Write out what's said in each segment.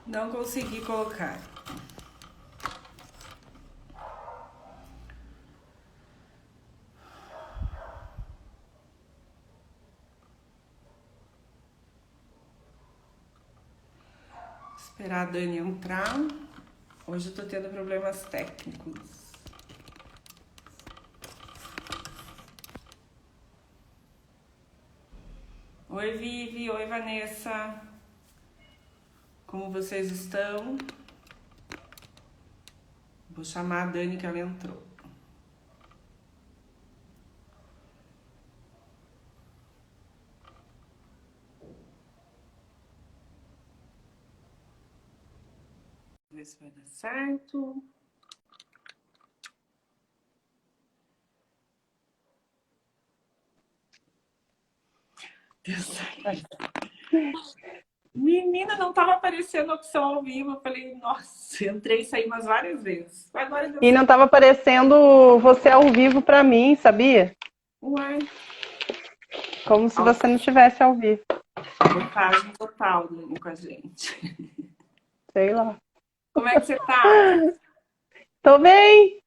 Não consegui colocar. Esperar a Dani entrar. Hoje eu tô tendo problemas técnicos. Oi, Vivi. Oi, Vanessa. Como vocês estão? Vou chamar a Dani que ela entrou. Vamos ver se vai dar certo. Deu certo. Menina, não estava aparecendo a opção ao vivo. Eu falei, nossa, entrei e saí umas várias vezes. Agora deu E não certo. estava aparecendo você ao vivo para mim, sabia? Uai, Como se você não estivesse ao vivo. sabotagem total, Dani, com a gente. Sei lá. Como é que você tá? Tô bem.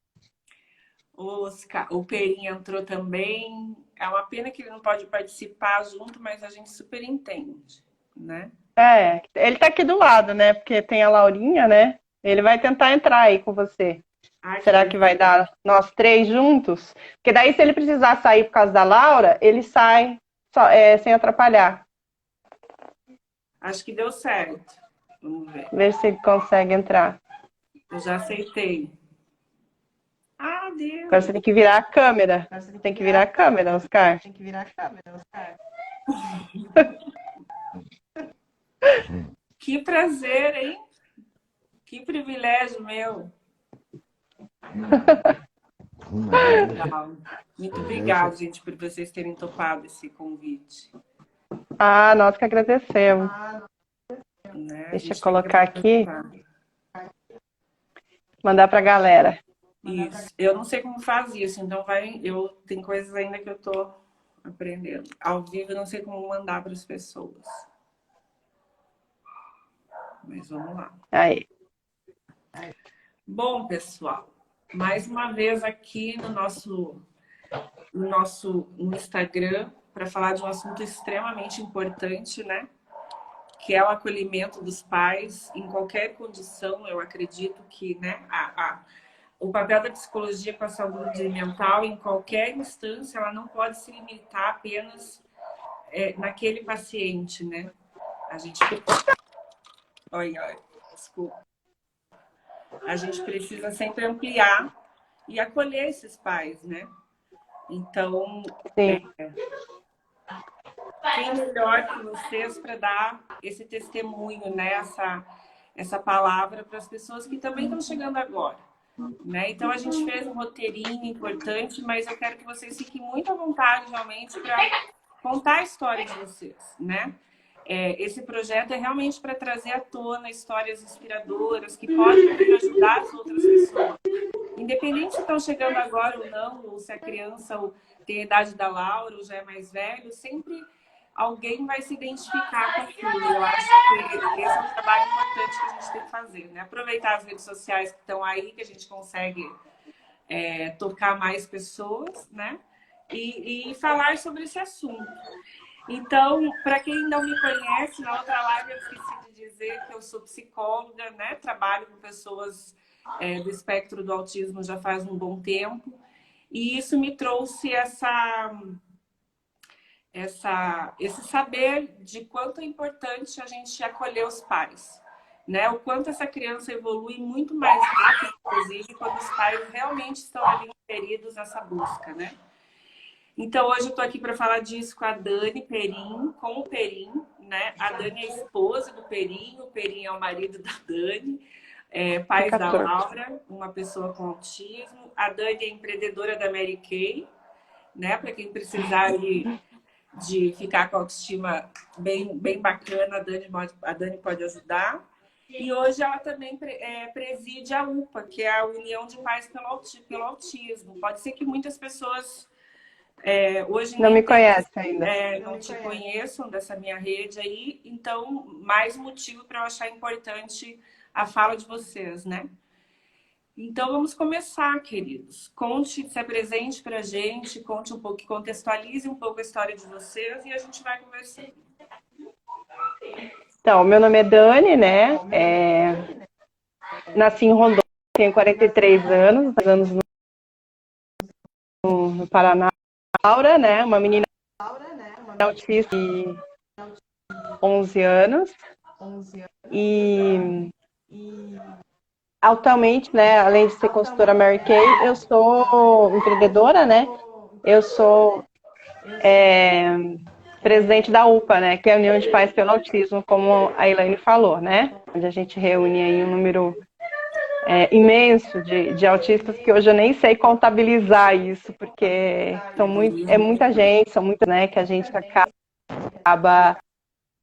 O Perim entrou também. É uma pena que ele não pode participar junto, mas a gente super entende, né? É, ele tá aqui do lado, né? Porque tem a Laurinha, né? Ele vai tentar entrar aí com você. Ai, que Será que vai beleza. dar nós três juntos? Porque daí, se ele precisar sair por causa da Laura, ele sai sem atrapalhar. Acho que deu certo. Vamos ver. Ver se ele consegue entrar. Eu já aceitei. Ah, Agora deu. você tem que virar a câmera. Tem que virar a câmera, Oscar. Que prazer, hein? Que privilégio meu. Legal. Muito obrigada, gente, por vocês terem topado esse convite. Ah, nós que agradecemos. Né? A Deixa eu gente tem que colocar aqui, aproveitar. mandar pra galera. Isso. Eu não sei como faz isso, então vai. Eu tem coisas ainda que eu tô aprendendo. Ao vivo eu não sei como mandar para as pessoas. Mas vamos lá. Aí. Bom, pessoal, mais uma vez aqui no Instagram para falar de um assunto extremamente importante, né? Que é o acolhimento dos pais em qualquer condição. Eu acredito que, né, o papel da psicologia com a saúde mental em qualquer instância, ela não pode se limitar apenas naquele paciente, né? A gente, olha, desculpa. A gente precisa sempre ampliar e acolher esses pais, né? Então, Sim. quem melhor que vocês para dar esse testemunho, né? Essa palavra para as pessoas que também estão chegando agora. Né? Então, a gente fez um roteirinho importante, mas eu quero que vocês fiquem muito à vontade, realmente, para contar a história de vocês, né? Esse projeto é realmente para trazer à tona histórias inspiradoras que podem vir ajudar as outras pessoas. Independente se estão chegando agora ou não, ou se a criança tem a idade da Laura ou já é mais velho, sempre alguém vai se identificar com aquilo. Eu acho que esse é um trabalho importante que a gente tem que fazer, né? Aproveitar as redes sociais que estão aí, que a gente consegue tocar mais pessoas, né? E falar sobre esse assunto. Então, para quem não me conhece, na outra live eu esqueci de dizer que eu sou psicóloga, né? Trabalho com pessoas do espectro do autismo já faz um bom tempo. E isso me trouxe esse saber de quanto é importante a gente acolher os pais. Né? O quanto essa criança evolui muito mais rápido, inclusive, quando os pais realmente estão ali inseridos nessa busca, né? Então, hoje eu estou aqui para falar disso com a Dani Perim, com o Perim, né? A Dani é a esposa do Perim, o Perim é o marido da Dani, pais da Laura, uma pessoa com autismo. A Dani é empreendedora da Mary Kay, né? Para quem precisar de ficar com a autoestima bem bacana, a Dani pode ajudar. E hoje ela também preside a UPA, que é a União de Pais pelo Autismo. Pode ser que muitas pessoas Hoje Não nem me conhece ainda. não te conheçam dessa minha rede aí, então mais motivo para eu achar importante a fala de vocês, né? Então vamos começar, queridos. Conte, se apresente para a gente, conte um pouco, contextualize um pouco a história de vocês e a gente vai conversando. Então, meu nome é Dani, né? Nasci em Rondônia, tenho 43 anos no Paraná. Laura, né? Uma menina autista de 11 anos. E atualmente, né, além de ser consultora Mary Kay, eu sou empreendedora, né? Eu sou presidente da UPA, né? Que é a União de Pais pelo Autismo, como a Elaine falou, né? Onde a gente reúne aí um número imenso de autistas, que hoje eu nem sei contabilizar isso, porque é muita gente, são muitas, né, que a gente acaba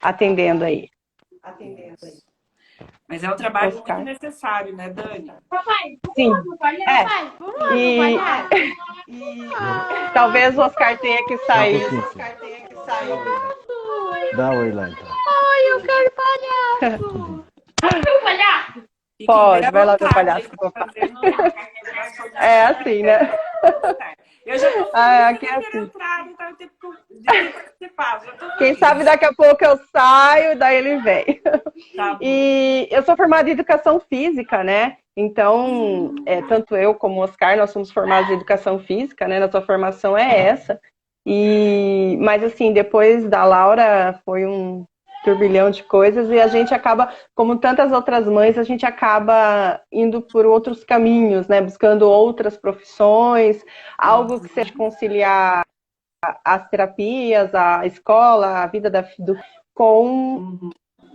atendendo aí. Mas é um trabalho Oscar. muito necessário, né, Dani? Sim. E talvez o Oscar tenha que sair. Dá oi lá, então. Oi, eu quero palhaço. Pode, vai lá ver o palhaço. É assim, né? Eu já tô aqui é assim. entrar, então eu tenho que participar. Quem sabe daqui a pouco eu saio, daí ele vem. Tá bom. E eu sou formada em educação física, né? Então, tanto eu como o Oscar, nós somos formados em educação física, né? Nossa formação é essa. Mas assim, depois da Laura foi um turbilhão de coisas e a gente acaba, como tantas outras mães, a gente acaba indo por outros caminhos, né? Buscando outras profissões, algo que seja conciliar as terapias, a escola, a vida com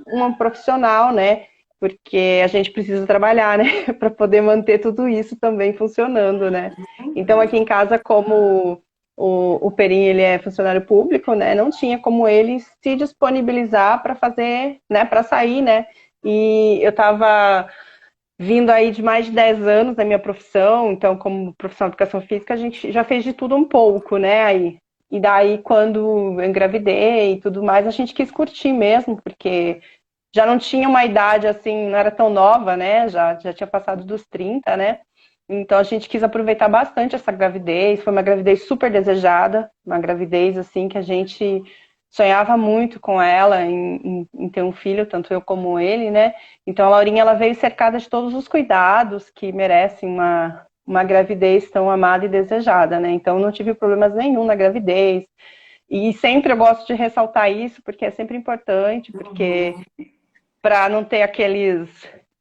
uma profissional, né? Porque a gente precisa trabalhar, né? Para poder manter tudo isso também funcionando, né? Então, aqui em casa, como o Perim, ele é funcionário público, né? Não tinha como ele se disponibilizar para fazer, né? Para sair, né? E eu estava vindo aí de mais de 10 anos da minha profissão, então, como profissional de educação física, a gente já fez de tudo um pouco, né? Aí. E daí, quando eu engravidei e tudo mais, a gente quis curtir mesmo, porque já não tinha uma idade assim, não era tão nova, né? Já tinha passado dos 30, né? Então a gente quis aproveitar bastante essa gravidez. Foi uma gravidez super desejada, uma gravidez assim que a gente sonhava muito com ela em ter um filho, tanto eu como ele, né? Então a Laurinha, ela veio cercada de todos os cuidados que merecem uma gravidez tão amada e desejada, né? Então não tive problemas nenhum na gravidez. E sempre eu gosto de ressaltar isso, porque é sempre importante, porque para não ter aqueles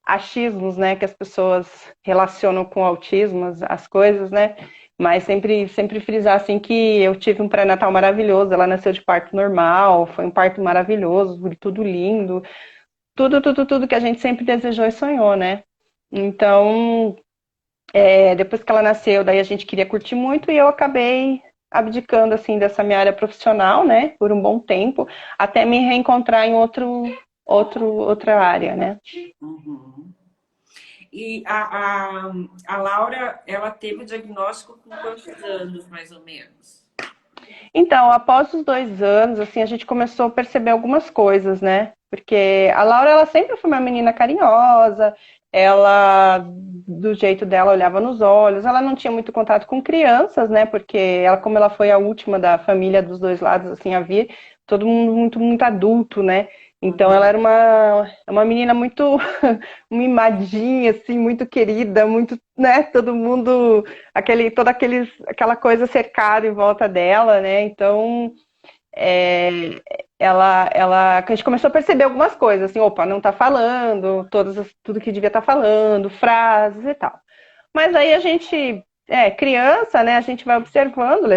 achismos, né, que as pessoas relacionam com o autismo, as coisas, né, mas sempre frisar, assim, que eu tive um pré-natal maravilhoso, ela nasceu de parto normal, foi um parto maravilhoso, tudo lindo, tudo que a gente sempre desejou e sonhou, né, então, depois que ela nasceu, daí a gente queria curtir muito e eu acabei abdicando, assim, dessa minha área profissional, né, por um bom tempo, até me reencontrar em outra área, né. Uhum. E a Laura, ela teve o diagnóstico com quantos anos, mais ou menos? Então, após os 2 anos, assim, a gente começou a perceber algumas coisas, né? Porque a Laura, ela sempre foi uma menina carinhosa, ela, do jeito dela, olhava nos olhos, ela não tinha muito contato com crianças, né? Porque ela, como ela foi a última da família dos dois lados, assim, a vir, todo mundo muito adulto, né? Então ela era uma menina muito mimadinha, assim, muito querida, muito, né, todo mundo, aquela coisa cercada em volta dela, né, então a gente começou a perceber algumas coisas, assim, opa, não tá falando, tudo que devia estar falando, frases e tal. Mas aí a gente, criança, né, a gente vai observando,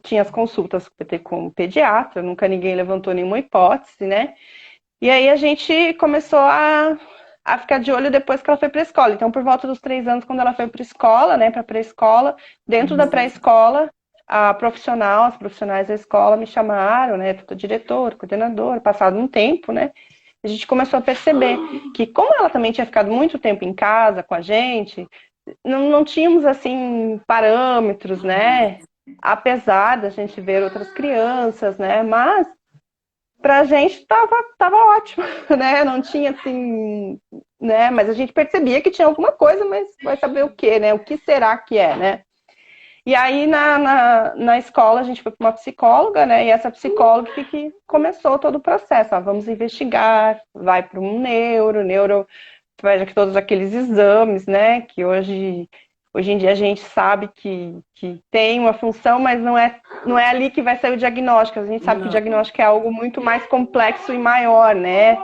tinha as consultas com o pediatra, nunca ninguém levantou nenhuma hipótese, né, e aí a gente começou a ficar de olho depois que ela foi para a escola. Então, por volta dos 3 anos, quando ela foi para a escola, né, para pré-escola, dentro da pré-escola, as profissionais da escola me chamaram, né, tanto diretor, coordenador, passado um tempo, né, a gente começou a perceber que, como ela também tinha ficado muito tempo em casa com a gente, não tínhamos, assim, parâmetros, né, apesar da gente ver outras crianças, né? Mas pra gente tava ótimo, né? Não tinha assim, né? Mas a gente percebia que tinha alguma coisa, mas vai saber o que, né? O que será que é, né? E aí na escola a gente foi para uma psicóloga, né? E essa psicóloga que começou todo o processo. Ó, vamos investigar, vai para um neuro faz todos aqueles exames, né? Que hoje em dia a gente sabe que tem uma função, mas não é ali que vai sair o diagnóstico. A gente sabe que o diagnóstico é algo muito mais complexo e maior, né?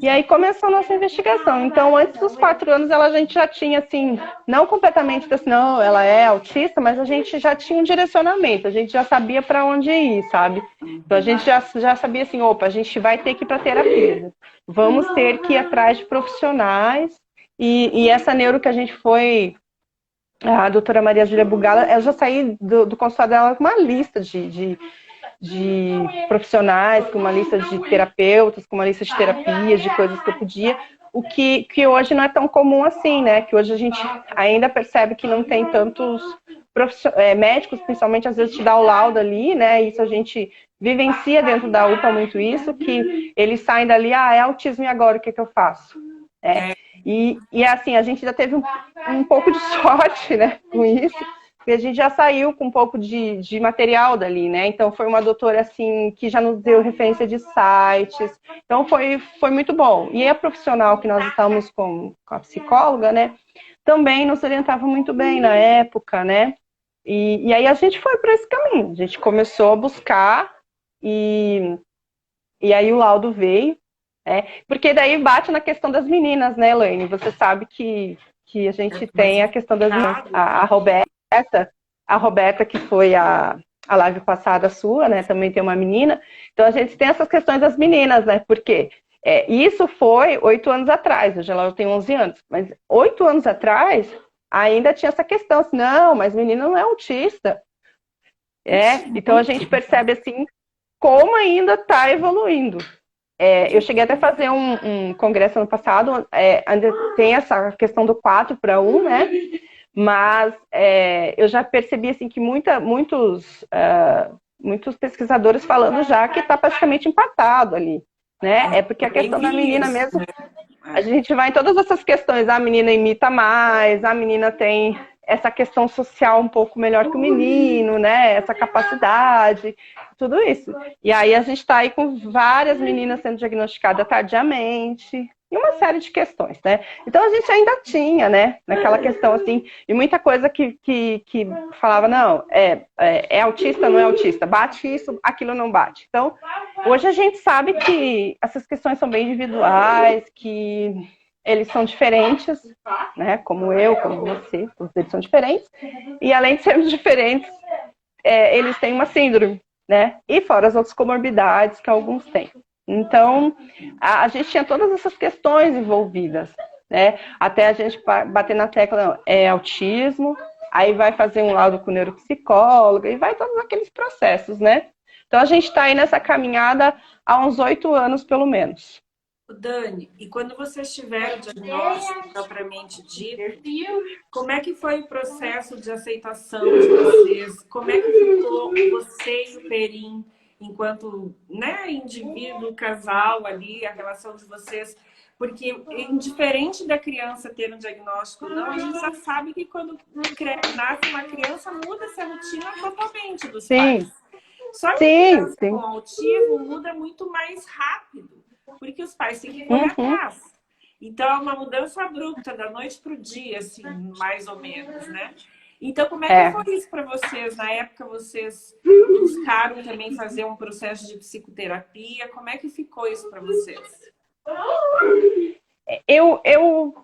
E aí começou a nossa investigação. Então, antes dos 4 anos, a gente já tinha, assim, não completamente assim, não, ela é autista, mas a gente já tinha um direcionamento, a gente já sabia para onde ir, sabe? Então, a gente já sabia assim, opa, a gente vai ter que ir para terapia. Vamos ter que ir atrás de profissionais. E essa neuro que a gente foi, a doutora Maria Júlia Bugala, eu já saí do consultório dela com uma lista de profissionais, com uma lista de terapeutas, com uma lista de terapias, de coisas que eu podia, o que hoje não é tão comum assim, né? Que hoje a gente ainda percebe que não tem tantos médicos, principalmente às vezes te dá o laudo ali, né? Isso a gente vivencia dentro da UPA muito isso, que eles saem dali, é autismo e agora o que eu faço? E assim, a gente já teve um pouco de sorte, né, com isso, porque a gente já saiu com um pouco de material dali, né? Então foi uma doutora assim que já nos deu referência de sites. Então foi muito bom. E a profissional que nós estávamos com a psicóloga, né, também nos orientava muito bem na época, né? E aí a gente foi para esse caminho. A gente começou a buscar e aí o laudo veio. Porque daí bate na questão das meninas, né, Elaine? Você sabe que a gente tem a questão das meninas. A Roberta, que foi a live passada sua, né? Também tem uma menina. Então a gente tem essas questões das meninas, né? Porque isso foi 8 anos atrás, hoje ela tem 11 anos. Mas 8 anos atrás ainda tinha essa questão, assim, não, mas menina não é autista. Então a gente percebe assim como ainda está evoluindo. Eu cheguei até a fazer um congresso ano passado, ainda tem essa questão do 4-1, né? Mas eu já percebi assim, que muitos pesquisadores falando já que está praticamente empatado ali, né? Porque a questão da menina mesmo, a gente vai em todas essas questões, a menina imita mais, a menina tem essa questão social um pouco melhor que o menino, né? Essa capacidade, tudo isso. E aí a gente está aí com várias meninas sendo diagnosticadas tardiamente, e uma série de questões, né? Então a gente ainda tinha, né? Naquela questão assim, e muita coisa que falava, não, é autista, não é autista, bate isso, aquilo não bate. Então, hoje a gente sabe que essas questões são bem individuais, que eles são diferentes, né? Como eu, como você, todos eles são diferentes. E além de sermos diferentes, eles têm uma síndrome, né? E fora as outras comorbidades que alguns têm. Então, a gente tinha todas essas questões envolvidas, né? Até a gente bater na tecla, não, é autismo, aí vai fazer um laudo com neuropsicóloga, e vai todos aqueles processos, né? Então, a gente está aí nessa caminhada há uns 8 anos, pelo menos. Dani, e quando vocês tiveram o diagnóstico propriamente dito, como é que foi o processo de aceitação de vocês? Como é que ficou você e o Perim, enquanto, né, indivíduo, casal ali, a relação de vocês? Porque, indiferente da criança ter um diagnóstico ou não, a gente já sabe que quando nasce uma criança, muda-se a rotina totalmente dos pais. Só que a criança com autismo muda muito mais rápido, porque os pais têm que correr atrás. Então, é uma mudança abrupta, da noite para o dia, assim, mais ou menos, né? Então, como é que foi isso para vocês? Na época, vocês buscaram também fazer um processo de psicoterapia? Como é que ficou isso para vocês?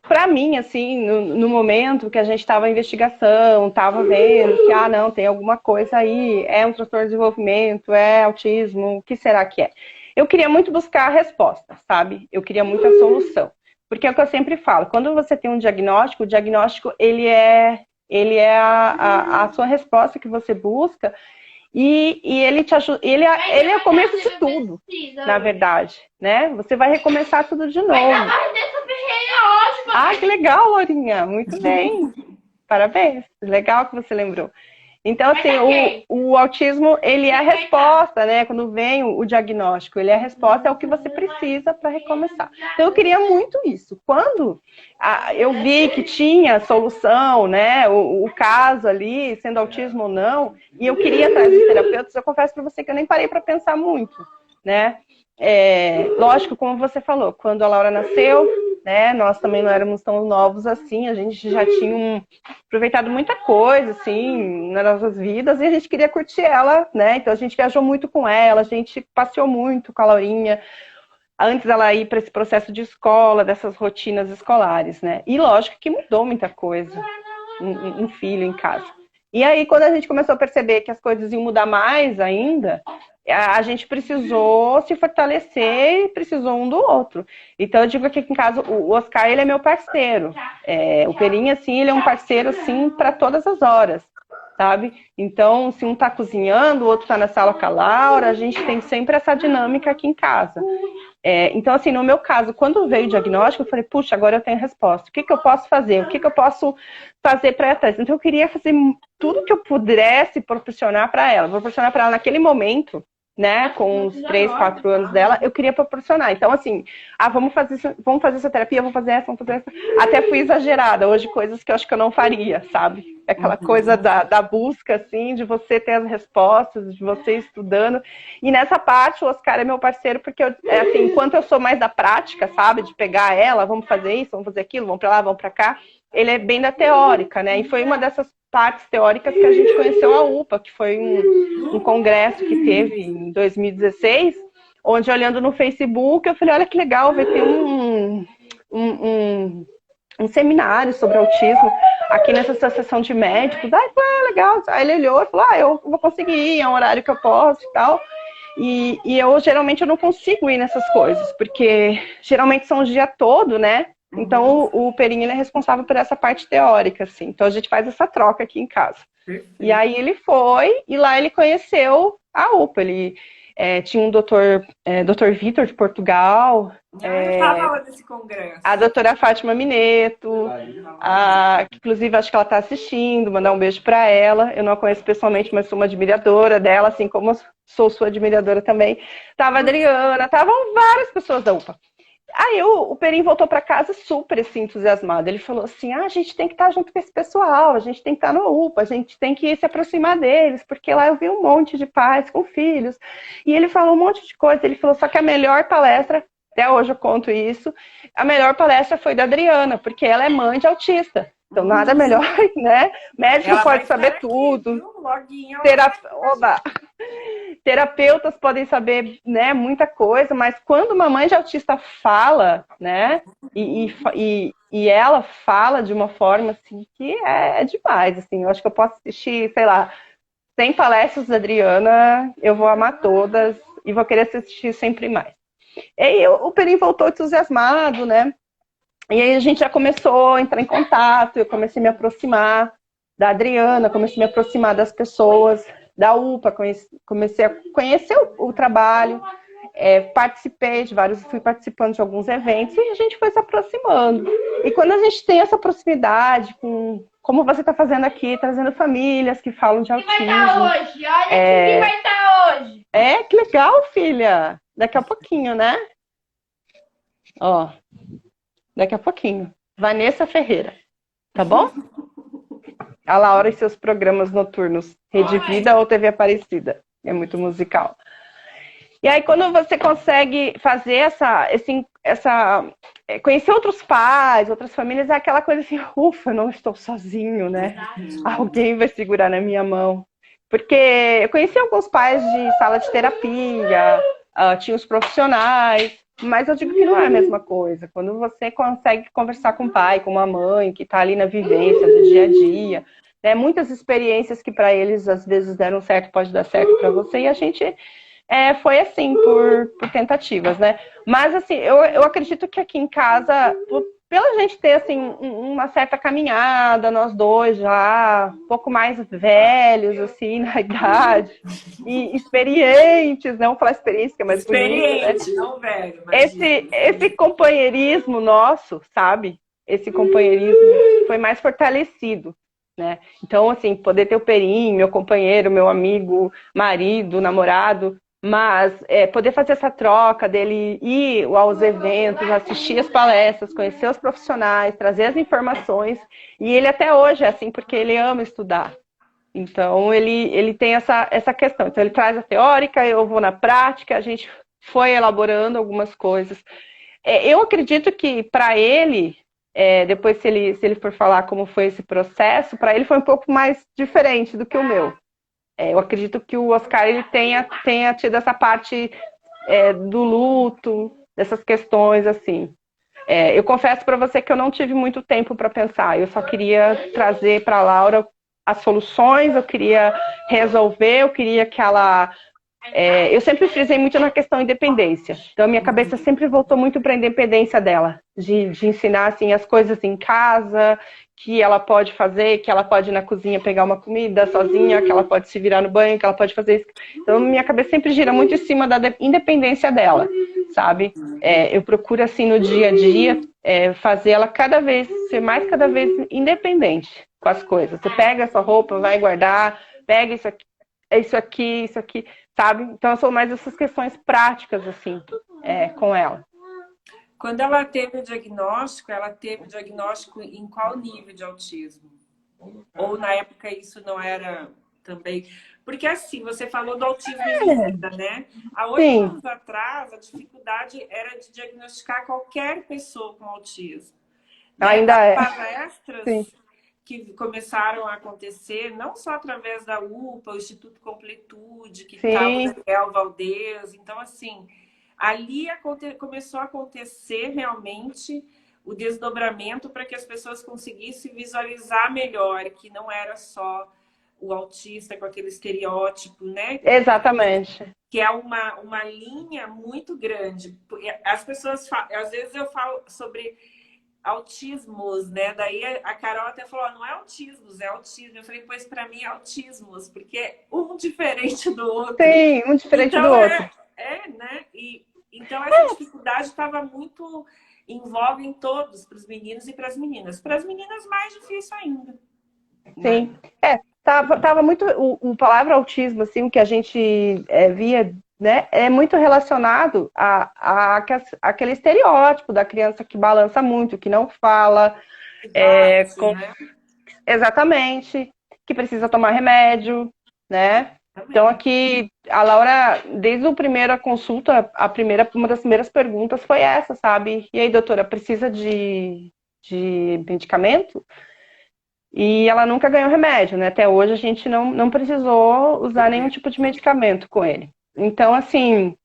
Para mim, assim, no momento que a gente estava em investigação, estava vendo que, não, tem alguma coisa aí, é um transtorno de desenvolvimento, é autismo, o que será que é? Eu queria muito buscar a resposta, sabe? Eu queria muito a solução. Porque é o que eu sempre falo, quando você tem um diagnóstico, o diagnóstico, ele é a sua resposta que você busca e ele te ajuda, ele é o começo de tudo, na verdade, né? Você vai recomeçar tudo de novo. Que legal, Lourinha, muito bem. Parabéns, legal que você lembrou. Então, assim, o autismo, ele é a resposta, né? Quando vem o diagnóstico, ele é a resposta, é o que você precisa para recomeçar. Então, eu queria muito isso. Quando eu vi que tinha solução, né? O caso ali, sendo autismo ou não, e eu queria atrás dos terapeutas, eu confesso para você que eu nem parei para pensar muito, né? Lógico, como você falou, quando a Laura nasceu, né, nós também não éramos tão novos assim, a gente já tinha aproveitado muita coisa, assim, nas nossas vidas, e a gente queria curtir ela, né, então a gente viajou muito com ela, a gente passeou muito com a Laurinha, antes dela ir para esse processo de escola, dessas rotinas escolares, né, e lógico que mudou muita coisa, um filho em casa. E aí, quando a gente começou a perceber que as coisas iam mudar mais ainda, a gente precisou se fortalecer e precisou um do outro. Então, eu digo que aqui em casa, o Oscar, ele é meu parceiro. O Perinha, assim, ele é um parceiro, assim, para todas as horas, sabe? Então, se um tá cozinhando, o outro tá na sala com a Laura, a gente tem sempre essa dinâmica aqui em casa. Então, assim, no meu caso, quando veio o diagnóstico, eu falei, puxa, agora eu tenho a resposta. O que eu posso fazer? O que eu posso fazer para ela? Então, eu queria fazer tudo que eu pudesse proporcionar para ela. Proporcionar para ela naquele momento, né, com os 3, 4 anos dela, eu queria proporcionar. Então, assim, vamos fazer essa terapia, vamos fazer essa. Até fui exagerada. Hoje, coisas que eu acho que eu não faria, sabe? Aquela coisa da busca, assim, de você ter as respostas, de você estudando. E nessa parte, o Oscar é meu parceiro, porque, assim, enquanto eu sou mais da prática, sabe? De pegar ela, vamos fazer isso, vamos fazer aquilo, vamos pra lá, vamos pra cá. Ele é bem da teórica, né? E foi uma dessas partes teóricas que a gente conheceu a UPA, que foi um congresso que teve em 2016, onde, olhando no Facebook, eu falei, olha que legal, vai ter um seminário sobre autismo aqui nessa associação de médicos. Legal. Aí ele olhou e falou, eu vou conseguir ir, é um horário que eu posso e tal. E eu, geralmente, eu não consigo ir nessas coisas, porque geralmente são o dia todo, né? Então, o Perinho, ele é responsável por essa parte teórica, assim. Então, a gente faz essa troca aqui em casa. E aí, ele foi, e lá ele conheceu a UPA. Ele tinha um doutor Vitor, de Portugal. Eu estava lá nesse congresso. A doutora Fátima Mineto, que, inclusive, acho que ela está assistindo, mandar um beijo para ela. Eu não a conheço pessoalmente, mas sou uma admiradora dela, assim como sou sua admiradora também. Tava a Adriana, estavam várias pessoas da UPA. Aí o Perim voltou para casa super assim, entusiasmado. Ele falou assim, a gente tem que estar junto com esse pessoal, a gente tem que estar no UPA, a gente tem que se aproximar deles, porque lá eu vi um monte de pais com filhos. E ele falou um monte de coisa, ele falou, só que a melhor palestra, até hoje eu conto isso, a melhor palestra foi da Adriana, porque ela é mãe de autista. Então, nada melhor, né? Médico ela pode saber tudo. Terapeutas podem saber, né, muita coisa, mas quando uma mãe de autista fala, né, e ela fala de uma forma, assim, que é demais, assim. Eu acho que eu posso assistir, sei lá, 100 palestras da Adriana, eu vou amar todas e vou querer assistir sempre mais. E aí, o Perim voltou entusiasmado, né? E aí a gente já começou a entrar em contato, eu comecei a me aproximar da Adriana, comecei a me aproximar das pessoas da UPA, comecei a conhecer o trabalho, fui participando de alguns eventos e a gente foi se aproximando. E quando a gente tem essa proximidade, como você está fazendo aqui, trazendo famílias que falam de autismo. Quem vai estar hoje? Olha quem vai estar hoje. Que legal, filha. Daqui a pouquinho, né? Ó. Daqui a pouquinho. Vanessa Ferreira. Tá bom? A Laura e seus programas noturnos. Rede Vida ou TV Aparecida. É muito musical. E aí, quando você consegue fazer conhecer outros pais, outras famílias, é aquela coisa assim, ufa, eu não estou sozinho, né? Alguém vai segurar na minha mão. Porque eu conheci alguns pais de sala de terapia, tinha os profissionais, mas eu digo que não é a mesma coisa. Quando você consegue conversar com o pai, com uma mãe, que está ali na vivência do dia a dia, né, muitas experiências que para eles às vezes deram certo, pode dar certo para você, e a gente foi assim, por tentativas, né? Mas assim, eu acredito que aqui em casa, pela gente ter assim, uma certa caminhada, nós dois já, um pouco mais velhos, assim, na idade, e experientes, não vou falar experiência, que é mais bonito, experiente, né? Não velho. Esse companheirismo nosso, sabe? Esse companheirismo foi mais fortalecido. né? Então, assim, poder ter o Perim, meu companheiro, meu amigo, marido, namorado, mas poder fazer essa troca dele ir aos eventos, assistir as palestras, conhecer os profissionais, trazer as informações, e ele até hoje é assim, porque ele ama estudar. Então, ele tem essa questão. Então, ele traz a teórica, eu vou na prática, a gente foi elaborando algumas coisas. Eu acredito que, para ele, depois, se ele for falar como foi esse processo, para ele foi um pouco mais diferente do que o meu. Eu acredito que o Oscar ele tenha tido essa parte do luto, dessas questões, assim. Eu confesso para você que eu não tive muito tempo para pensar. Eu só queria trazer para a Laura as soluções, eu queria resolver, eu queria que ela... eu sempre frisei muito na questão independência. Então, a minha cabeça sempre voltou muito para a independência dela, de ensinar assim, as coisas em casa, que ela pode fazer, que ela pode ir na cozinha pegar uma comida sozinha, que ela pode se virar no banho, que ela pode fazer isso. Então, minha cabeça sempre gira muito em cima da independência dela, sabe? Eu procuro, assim, no dia a dia, fazer ela ser mais cada vez independente com as coisas. Você pega essa roupa, vai guardar, pega isso aqui, sabe? Então, eu sou mais essas questões práticas, assim, com ela. Quando ela teve o diagnóstico em qual nível de autismo? Ou na época isso não era também... Porque assim, você falou do autismo em vida, né? Há 8 anos atrás, a dificuldade era de diagnosticar qualquer pessoa com autismo. Ainda As é. palestras Sim. que começaram a acontecer, não só através da UPA, o Instituto Completude, que Sim. estava o Daniel Valdez. Então, assim, ali começou a acontecer realmente o desdobramento para que as pessoas conseguissem visualizar melhor, que não era só o autista com aquele estereótipo, né? Exatamente. Que é uma linha muito grande. As pessoas falam, às vezes eu falo sobre autismos, né? Daí a Carol até falou, não é autismos, é autismo. Eu falei, pois para mim é autismos, porque é um diferente do outro. Sim, um diferente então, do outro. né? Então essa dificuldade estava muito envolve em todos, para os meninos e para as meninas. Para as meninas mais difícil ainda. Sim. Né? Tava muito o palavra autismo, assim, o que a gente via, né, é muito relacionado àquele estereótipo da criança que balança muito, que não fala, né? exatamente, que precisa tomar remédio, né? Então aqui a Laura, desde a primeira consulta, uma das primeiras perguntas foi essa, sabe? E aí, doutora, precisa de medicamento? E ela nunca ganhou remédio, né? Até hoje a gente não precisou usar nenhum tipo de medicamento com ele. Então, assim,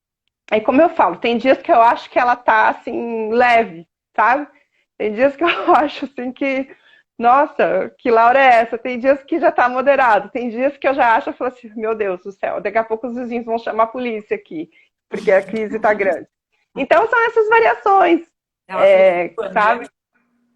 aí como eu falo, tem dias que eu acho que ela tá, assim, leve, sabe? Tem dias que eu acho, assim, que, nossa, que Laura é essa? Tem dias que já tá moderado, tem dias que eu já acho, eu falo assim, meu Deus do céu, daqui a pouco os vizinhos vão chamar a polícia aqui, porque a crise tá grande. Então, são essas variações, sabe?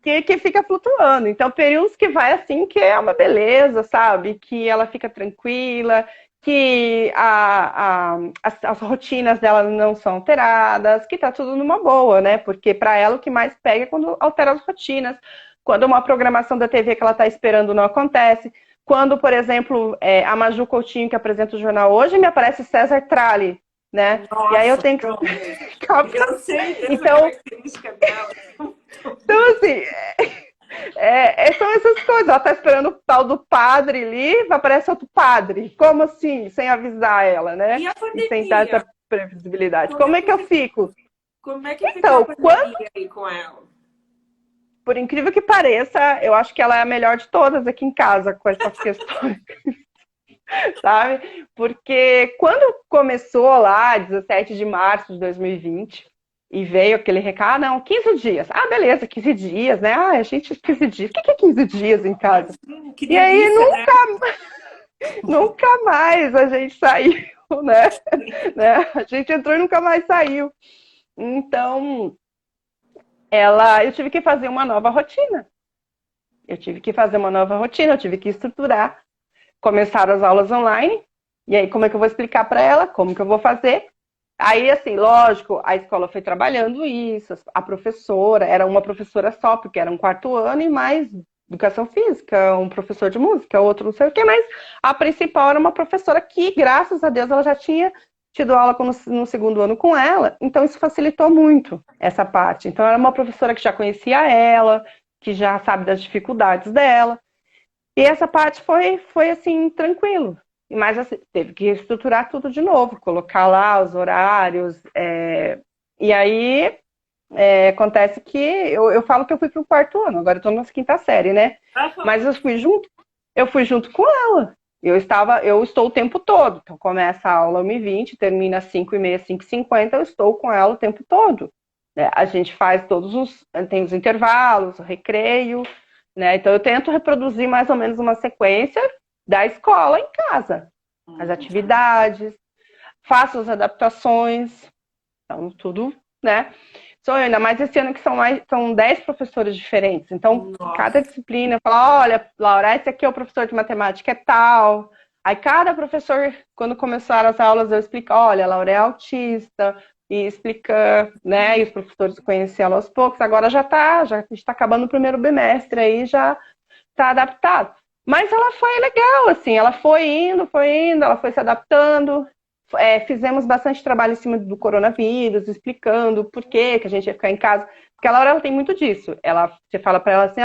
Que fica flutuando. Então, períodos que vai assim, que é uma beleza, sabe? Que ela fica tranquila, que as rotinas dela não são alteradas, que tá tudo numa boa, né? Porque para ela o que mais pega é quando altera as rotinas, quando uma programação da TV que ela tá esperando não acontece, quando, por exemplo, a Maju Coutinho, que apresenta o jornal hoje, me aparece César Tralli, né? Nossa, e aí eu tenho que... Eu sei dessa característica dela. Então, assim, são essas coisas. Ela tá esperando o tal do padre ali, aparece outro padre. Como assim? Sem avisar ela, né? E a pandemia? E sem dar essa previsibilidade. Como é que eu fico? Como é que ficou a pandemia aí com ela? Por incrível que pareça, eu acho que ela é a melhor de todas aqui em casa com essas questões. Sabe? Porque quando começou lá, 17 de março de 2020, e veio aquele recado, não, 15 dias. Ah, beleza, 15 dias, né? Ah, a gente, 15 dias. O que é 15 dias em casa? Que delícia, e aí, né? nunca mais a gente saiu, né? A gente entrou e nunca mais saiu. Então, eu tive que fazer uma nova rotina. Eu tive que estruturar. Começaram as aulas online, e aí como é que eu vou explicar para ela, como que eu vou fazer? Aí, assim, lógico, a escola foi trabalhando isso, a professora, era uma professora só, porque era um 4º ano e mais educação física, um professor de música, outro não sei o quê, mas a principal era uma professora que, graças a Deus, ela já tinha tido aula no segundo ano com ela, então isso facilitou muito essa parte. Então era uma professora que já conhecia ela, que já sabe das dificuldades dela, e essa parte foi assim, tranquilo. Mas assim, teve que estruturar tudo de novo, colocar lá os horários, e aí acontece que eu falo que eu fui pro quarto ano, agora eu tô na quinta série, né? Mas eu fui junto com ela. Eu estou o tempo todo. Então começa a aula 1h20, termina às 5h30, 5h50, eu estou com ela o tempo todo. Né? A gente faz tem os intervalos, o recreio, né? Então eu tento reproduzir mais ou menos uma sequência da escola em casa. As atividades, faço as adaptações, então tudo, né? Sou eu, ainda mais esse ano que são 10 professores diferentes. Então, cada disciplina fala, olha, Laura, esse aqui é o professor de matemática, é tal. Aí cada professor, quando começaram as aulas, eu explico, olha, a Laura é autista, e explica, né? E os professores conhecem ela aos poucos. Agora já a gente está acabando o primeiro bimestre aí, já está adaptado. Mas ela foi legal, assim, ela foi indo, ela foi se adaptando. Fizemos bastante trabalho em cima do coronavírus, explicando por que a gente ia ficar em casa. Porque a Laura ela tem muito disso. Você fala para ela assim,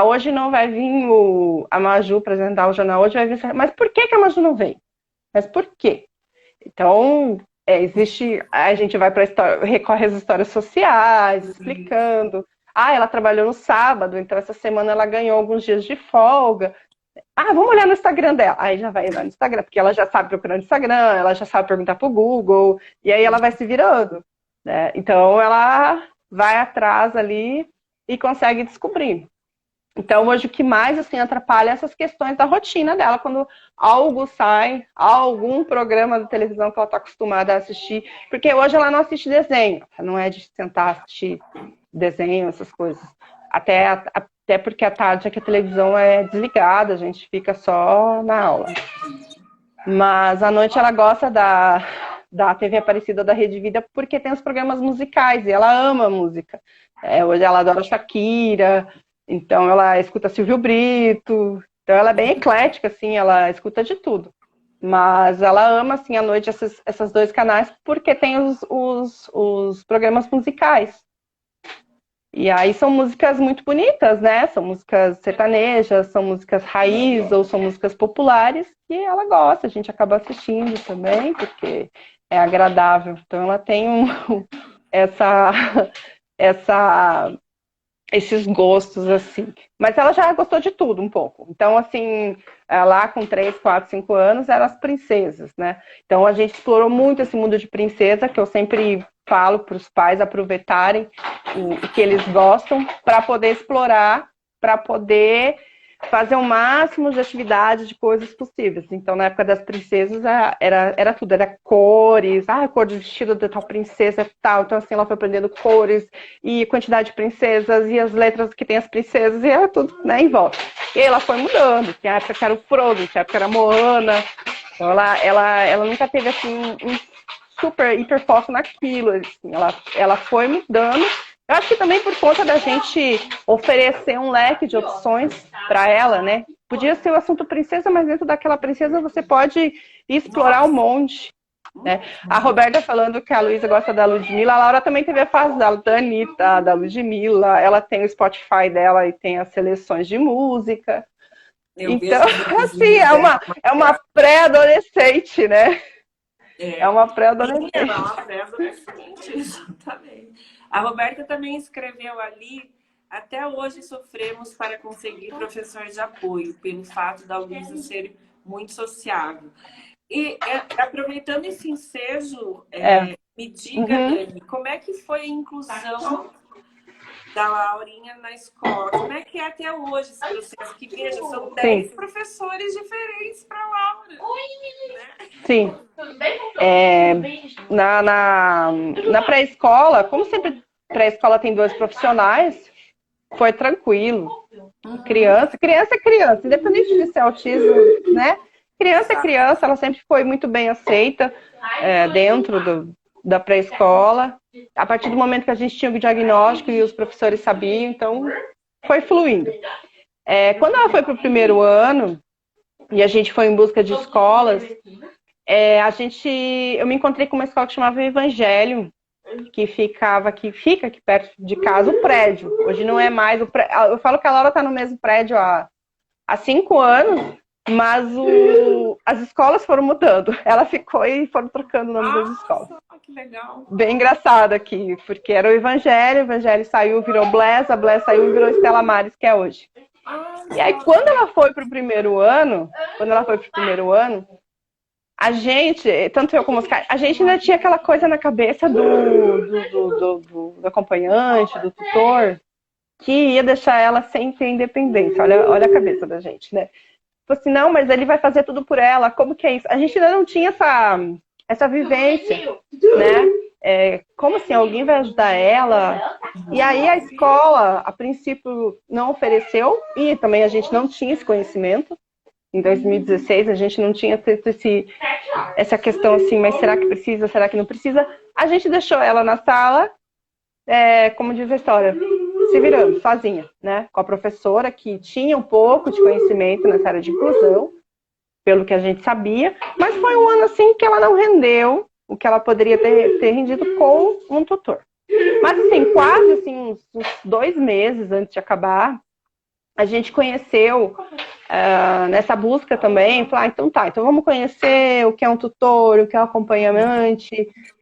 hoje não vai vir a Maju apresentar o jornal, hoje vai vir... Mas por que a Maju não vem? Mas por quê? Então, a gente vai para a história, recorre às histórias sociais, explicando. Ela trabalhou no sábado, então essa semana ela ganhou alguns dias de folga. Vamos olhar no Instagram dela. Aí já vai lá no Instagram, porque ela já sabe procurar no Instagram, ela já sabe perguntar pro Google, e aí ela vai se virando. Né? Então ela vai atrás ali e consegue descobrir. Então hoje o que mais assim, atrapalha é essas questões da rotina dela, quando algo sai, algum programa de televisão que ela está acostumada a assistir, porque hoje ela não assiste desenho, não é de sentar assistir desenho, essas coisas. Até porque à tarde é que a televisão é desligada, a gente fica só na aula. Mas à noite ela gosta da TV Aparecida da Rede Vida porque tem os programas musicais e ela ama música. Hoje ela adora Shakira, então ela escuta Silvio Brito, então ela é bem eclética, assim, ela escuta de tudo. Mas ela ama, assim, à noite esses dois canais porque tem os programas musicais. E aí são músicas muito bonitas, né? São músicas sertanejas, são músicas raiz ou são músicas populares que ela gosta. A gente acaba assistindo também, porque é agradável. Então ela tem esses gostos, assim. Mas ela já gostou de tudo um pouco. Então, assim, lá com 3, 4, 5 anos, eram as princesas, né? Então a gente explorou muito esse mundo de princesa, que eu sempre falo para os pais aproveitarem o que eles gostam para poder explorar, para poder fazer o máximo de atividades, de coisas possíveis. Então, na época das princesas, era tudo, era cores, a cor de vestido da tal princesa e tal. Então, assim, ela foi aprendendo cores e quantidade de princesas e as letras que tem as princesas e era tudo, né, em volta. E aí ela foi mudando, tinha época que era o Frodo, tinha época que era a Moana. Então, ela nunca teve, assim, um super, hiper foco naquilo, assim. Ela foi mudando. Eu acho que também por conta da gente oferecer um leque de opções para ela, né? Podia ser o assunto princesa, mas dentro daquela princesa você pode explorar um monte. Né? A Roberta falando que a Luísa gosta da Ludmilla, a Laura também teve a fase da Anitta, da Ludmilla, ela tem o Spotify dela e tem as seleções de música. Então, assim, é uma pré-adolescente, né? É uma pré-adolescente. É uma pré-adolescente, exatamente. A Roberta também escreveu ali: até hoje sofremos para conseguir professor de apoio, pelo fato da Luísa ser muito sociável. E aproveitando esse ensejo, me diga, Dani, como é que foi a inclusão da Laurinha na escola? Como é que é até hoje esse processo? Que veja, são 10 professores diferentes para a Laura. Né? Sim. Na pré-escola, como sempre, pré-escola tem 2 profissionais, foi tranquilo. Criança é criança, independente de ser autismo, né? Criança é criança, ela sempre foi muito bem aceita dentro da pré-escola. A partir do momento que a gente tinha o diagnóstico e os professores sabiam, então foi fluindo. Quando ela foi para o primeiro ano, e a gente foi em busca de escolas, eu me encontrei com uma escola que chamava Evangelho, que fica aqui perto de casa, o prédio. Hoje não é mais o prédio. Eu falo que a Laura está no mesmo prédio há 5 anos, mas as escolas foram mudando. Ela ficou e foram trocando o nome das escolas. Que legal. Bem engraçado aqui, porque era o Evangelho saiu, virou Bless, a Bless saiu e virou Estela Maris, que é hoje. E aí, quando ela foi para o primeiro ano, a gente, tanto eu como os caras, a gente ainda tinha aquela coisa na cabeça do acompanhante, do tutor, que ia deixar ela sempre independente. Olha a cabeça da gente, né? Falei assim, não, mas ele vai fazer tudo por ela, como que é isso? A gente ainda não tinha essa vivência, né? Como assim, alguém vai ajudar ela? E aí a escola, a princípio, não ofereceu, e também a gente não tinha esse conhecimento. Em 2016, a gente não tinha tanto essa questão assim, mas será que precisa, será que não precisa? A gente deixou ela na sala, como diz a história, se virando, sozinha, né? Com a professora que tinha um pouco de conhecimento nessa área de inclusão, pelo que a gente sabia, mas foi um ano assim que ela não rendeu o que ela poderia ter rendido com um tutor. Mas assim, quase assim, uns 2 meses antes de acabar, a gente conheceu nessa busca também, falar, então vamos conhecer o que é um tutor, o que é um acompanhamento.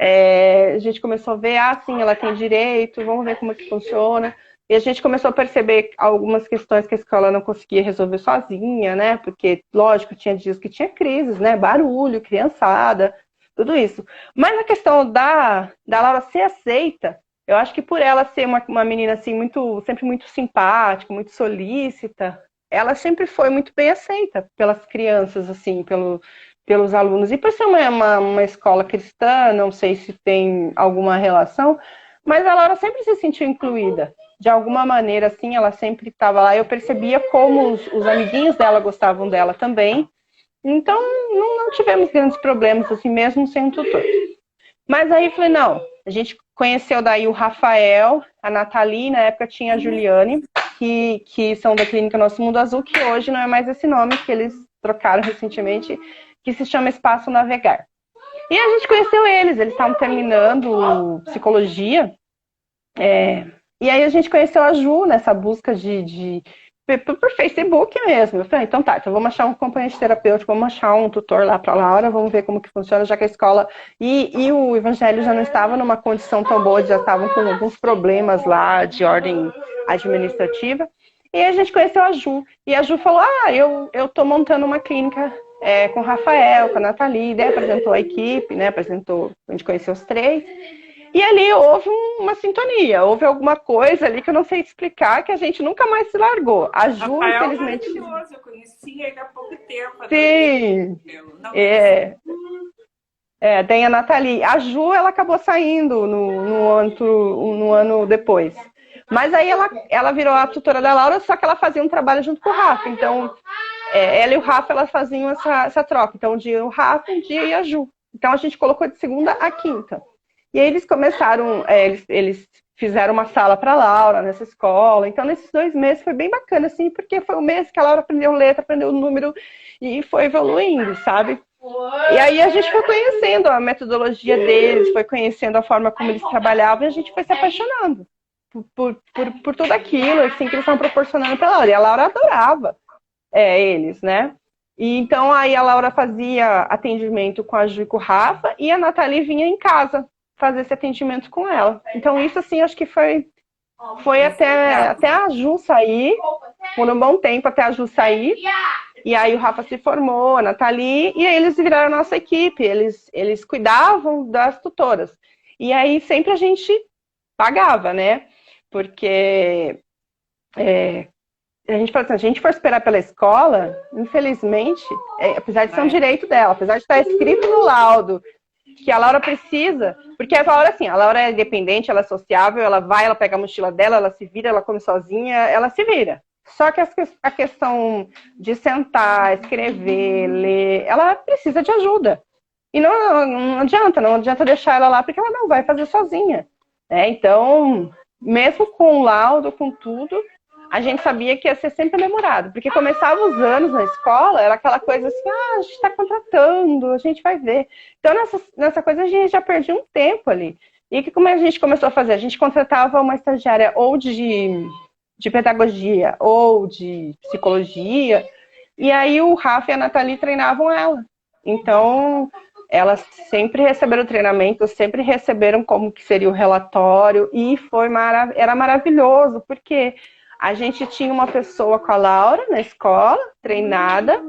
A gente começou a ver, sim, ela tem direito, vamos ver como é que funciona. E a gente começou a perceber algumas questões que a escola não conseguia resolver sozinha, né? Porque, lógico, tinha dias que tinha crises, né? Barulho, criançada, tudo isso. Mas a questão da Laura ser aceita, eu acho que por ela ser uma menina assim, sempre muito simpática, muito solícita, ela sempre foi muito bem aceita pelas crianças, assim, pelos alunos. E por ser uma escola cristã, não sei se tem alguma relação, mas a Laura sempre se sentiu incluída. De alguma maneira, assim, ela sempre estava lá. Eu percebia como os amiguinhos dela gostavam dela também. Então, não tivemos grandes problemas, assim, mesmo sem um tutor. Mas aí, falei, não, a gente conheceu daí o Rafael, a Nathalie, na época tinha a Juliane, que são da Clínica Nosso Mundo Azul, que hoje não é mais esse nome, que eles trocaram recentemente, que se chama Espaço Navegar. E a gente conheceu eles estavam terminando psicologia, e aí a gente conheceu a Ju nessa busca por Facebook mesmo. Eu falei, então vamos achar um acompanhante terapêutico, vamos achar um tutor lá para Laura, vamos ver como que funciona, já que a escola e o Evangelho já não estava numa condição tão boa, já estavam com alguns problemas lá de ordem administrativa. E aí a gente conheceu a Ju, e a Ju falou, eu tô montando uma clínica com o Rafael, com a Nathalie, daí apresentou a equipe, né, a gente conheceu os 3. E ali houve uma sintonia, houve alguma coisa ali que eu não sei explicar, que a gente nunca mais se largou. A Ju, Rafael, infelizmente... eu conheci ele há pouco tempo. Sim, tem a Nathalie. A Ju, ela acabou saindo no ano depois. Mas aí ela virou a tutora da Laura, só que ela fazia um trabalho junto com o Rafa. Então, ela e o Rafa, elas faziam essa troca. Então, um dia o Rafa, um dia ia a Ju. Então, a gente colocou de segunda a quinta. E aí eles começaram, eles fizeram uma sala para a Laura nessa escola. Então, nesses 2 meses foi bem bacana, assim, porque foi o mês que a Laura aprendeu letra, aprendeu o número e foi evoluindo, sabe? E aí a gente foi conhecendo a metodologia deles, foi conhecendo a forma como eles trabalhavam e a gente foi se apaixonando por tudo aquilo, assim, que eles estavam proporcionando para a Laura. E a Laura adorava eles, né? E então aí a Laura fazia atendimento com a Ju e com o Rafa e a Nathalie vinha em casa fazer esse atendimento com ela. Então isso, assim, acho que foi até a Ju sair, por um bom tempo até a Ju sair, e aí o Rafa se formou, a Nathalie, e aí eles viraram a nossa equipe, eles cuidavam das tutoras. E aí sempre a gente pagava, né? Porque a gente fala assim, se a gente for esperar pela escola, infelizmente, apesar de ser um direito dela, apesar de estar escrito no laudo, que a Laura precisa, porque a Laura, assim, a Laura é independente, ela é sociável, ela vai, ela pega a mochila dela, ela se vira, ela come sozinha, ela se vira. Só que a questão de sentar, escrever, ler, ela precisa de ajuda. E não adianta deixar ela lá, porque ela não vai fazer sozinha. Então, mesmo com o laudo, com tudo, a gente sabia que ia ser sempre demorado, porque começava os anos na escola, era aquela coisa assim, a gente está contratando, a gente vai ver. Então, nessa coisa, a gente já perdia um tempo ali. E como a gente começou a fazer? A gente contratava uma estagiária ou de pedagogia ou de psicologia, e aí o Rafa e a Nathalie treinavam ela. Então, elas sempre receberam treinamento, sempre receberam como que seria o relatório, e era maravilhoso, porque a gente tinha uma pessoa com a Laura na escola, treinada,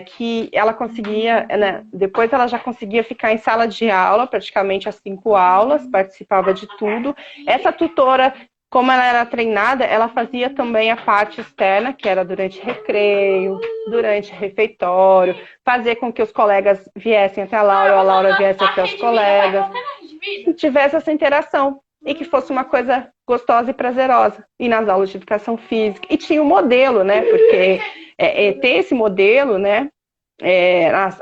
que ela conseguia, né, depois ela já conseguia ficar em sala de aula, praticamente as 5 aulas, participava de tudo. Essa tutora, como ela era treinada, ela fazia também a parte externa, que era durante recreio, durante refeitório, fazer com que os colegas viessem até a Laura, ou a Laura viesse até os colegas, e tivesse essa interação, e que fosse uma coisa gostosa e prazerosa. E nas aulas de educação física. E tinha o modelo, né? Porque ter esse modelo, né?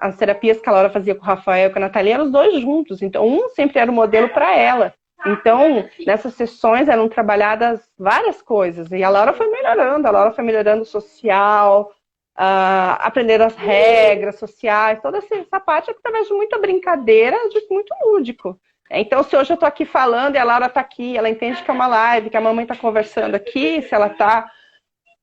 As terapias que a Laura fazia com o Rafael e com a Nathalie eram os dois juntos. Então, um sempre era o modelo para ela. Então, nessas sessões eram trabalhadas várias coisas. E a Laura foi melhorando o social, aprendendo as regras sociais, toda essa parte através de muita brincadeira, de muito lúdico. Então, se hoje eu estou aqui falando e a Laura está aqui, ela entende que é uma live, que a mamãe está conversando aqui, se ela está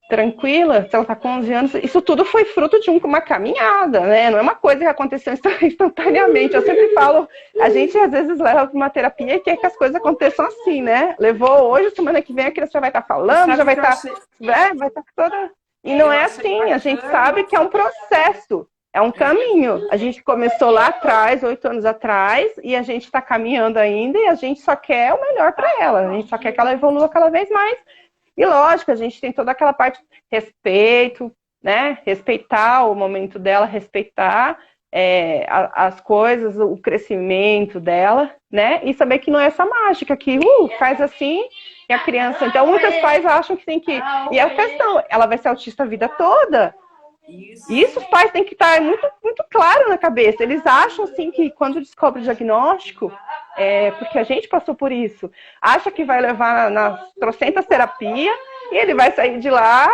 tranquila, se ela está com 11 anos, isso tudo foi fruto de uma caminhada, né? Não é uma coisa que aconteceu instantaneamente. Eu sempre falo, a gente às vezes leva para uma terapia e quer que as coisas aconteçam assim, né? Levou hoje, semana que vem a criança já vai estar falando, já vai estar toda... E não é assim, a gente sabe que é um processo. É um caminho. A gente começou lá atrás, 8 anos atrás, e a gente está caminhando ainda, e a gente só quer o melhor para ela. A gente só quer que ela evolua cada vez mais. E lógico, a gente tem toda aquela parte de respeito, né? Respeitar o momento dela, respeitar as coisas, o crescimento dela, né? E saber que não é essa mágica, que faz assim, e a criança... Então, muitos pais acham que tem que... E é a questão, ela vai ser autista a vida toda. Isso os pais têm que estar muito, muito claro na cabeça. Eles acham assim que quando descobre o diagnóstico, porque a gente passou por isso, acha que vai levar nas trocentas terapias e ele vai sair de lá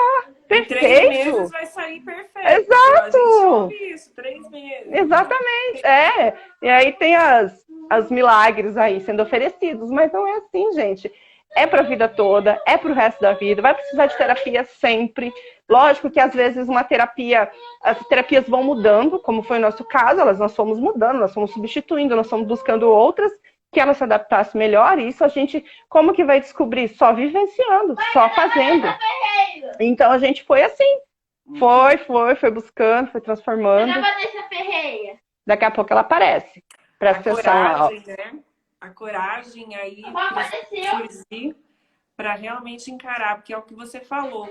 perfeito. Em 3 meses vai sair perfeito. Exato. A gente ouve isso, 3 meses. Exatamente, E aí tem os milagres aí sendo oferecidos, mas não é assim, gente. É para a vida toda, é para o resto da vida, vai precisar de terapia sempre. Lógico que às vezes as terapias vão mudando, como foi o nosso caso, nós fomos mudando, nós fomos substituindo, nós fomos buscando outras que elas se adaptassem melhor, e isso a gente, como que vai descobrir? Só vivenciando, só fazendo. Então a gente foi assim, foi buscando, foi transformando. Daqui a pouco ela aparece. Presta atenção. Né? A coragem aí para realmente encarar, porque é o que você falou.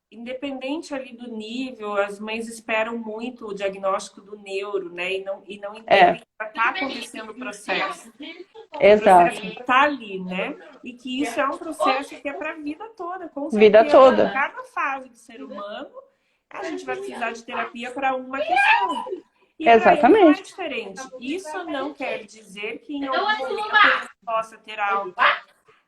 Independente ali do nível, as mães esperam muito o diagnóstico do neuro, né? E não entendem que está acontecendo o processo. Exato. O processo está ali, né? E que isso é um processo que é para a vida toda, com certeza. Vida toda. Cada fase do ser humano, a gente vai precisar de terapia para uma questão. E exatamente. É diferente. Isso não quer dizer que em algum momento a gente possa ter algo,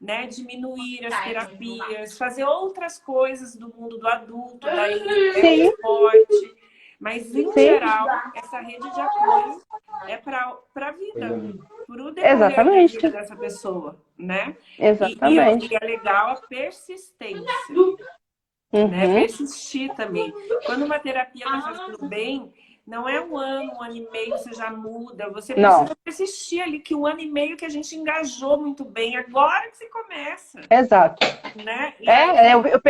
né? Diminuir as terapias, fazer outras coisas do mundo do adulto, do esporte. Mas, em geral, essa rede de apoio é para a vida, para o decorrer da vida dessa pessoa, né? Exatamente. E é legal a persistência. Né? Persistir também. Quando uma terapia está fazendo bem, não é 1 ano, 1 ano e meio, você já muda. Você precisa persistir ali, que 1 ano e meio que a gente engajou muito bem. Agora que você começa. Exato. Né? Eu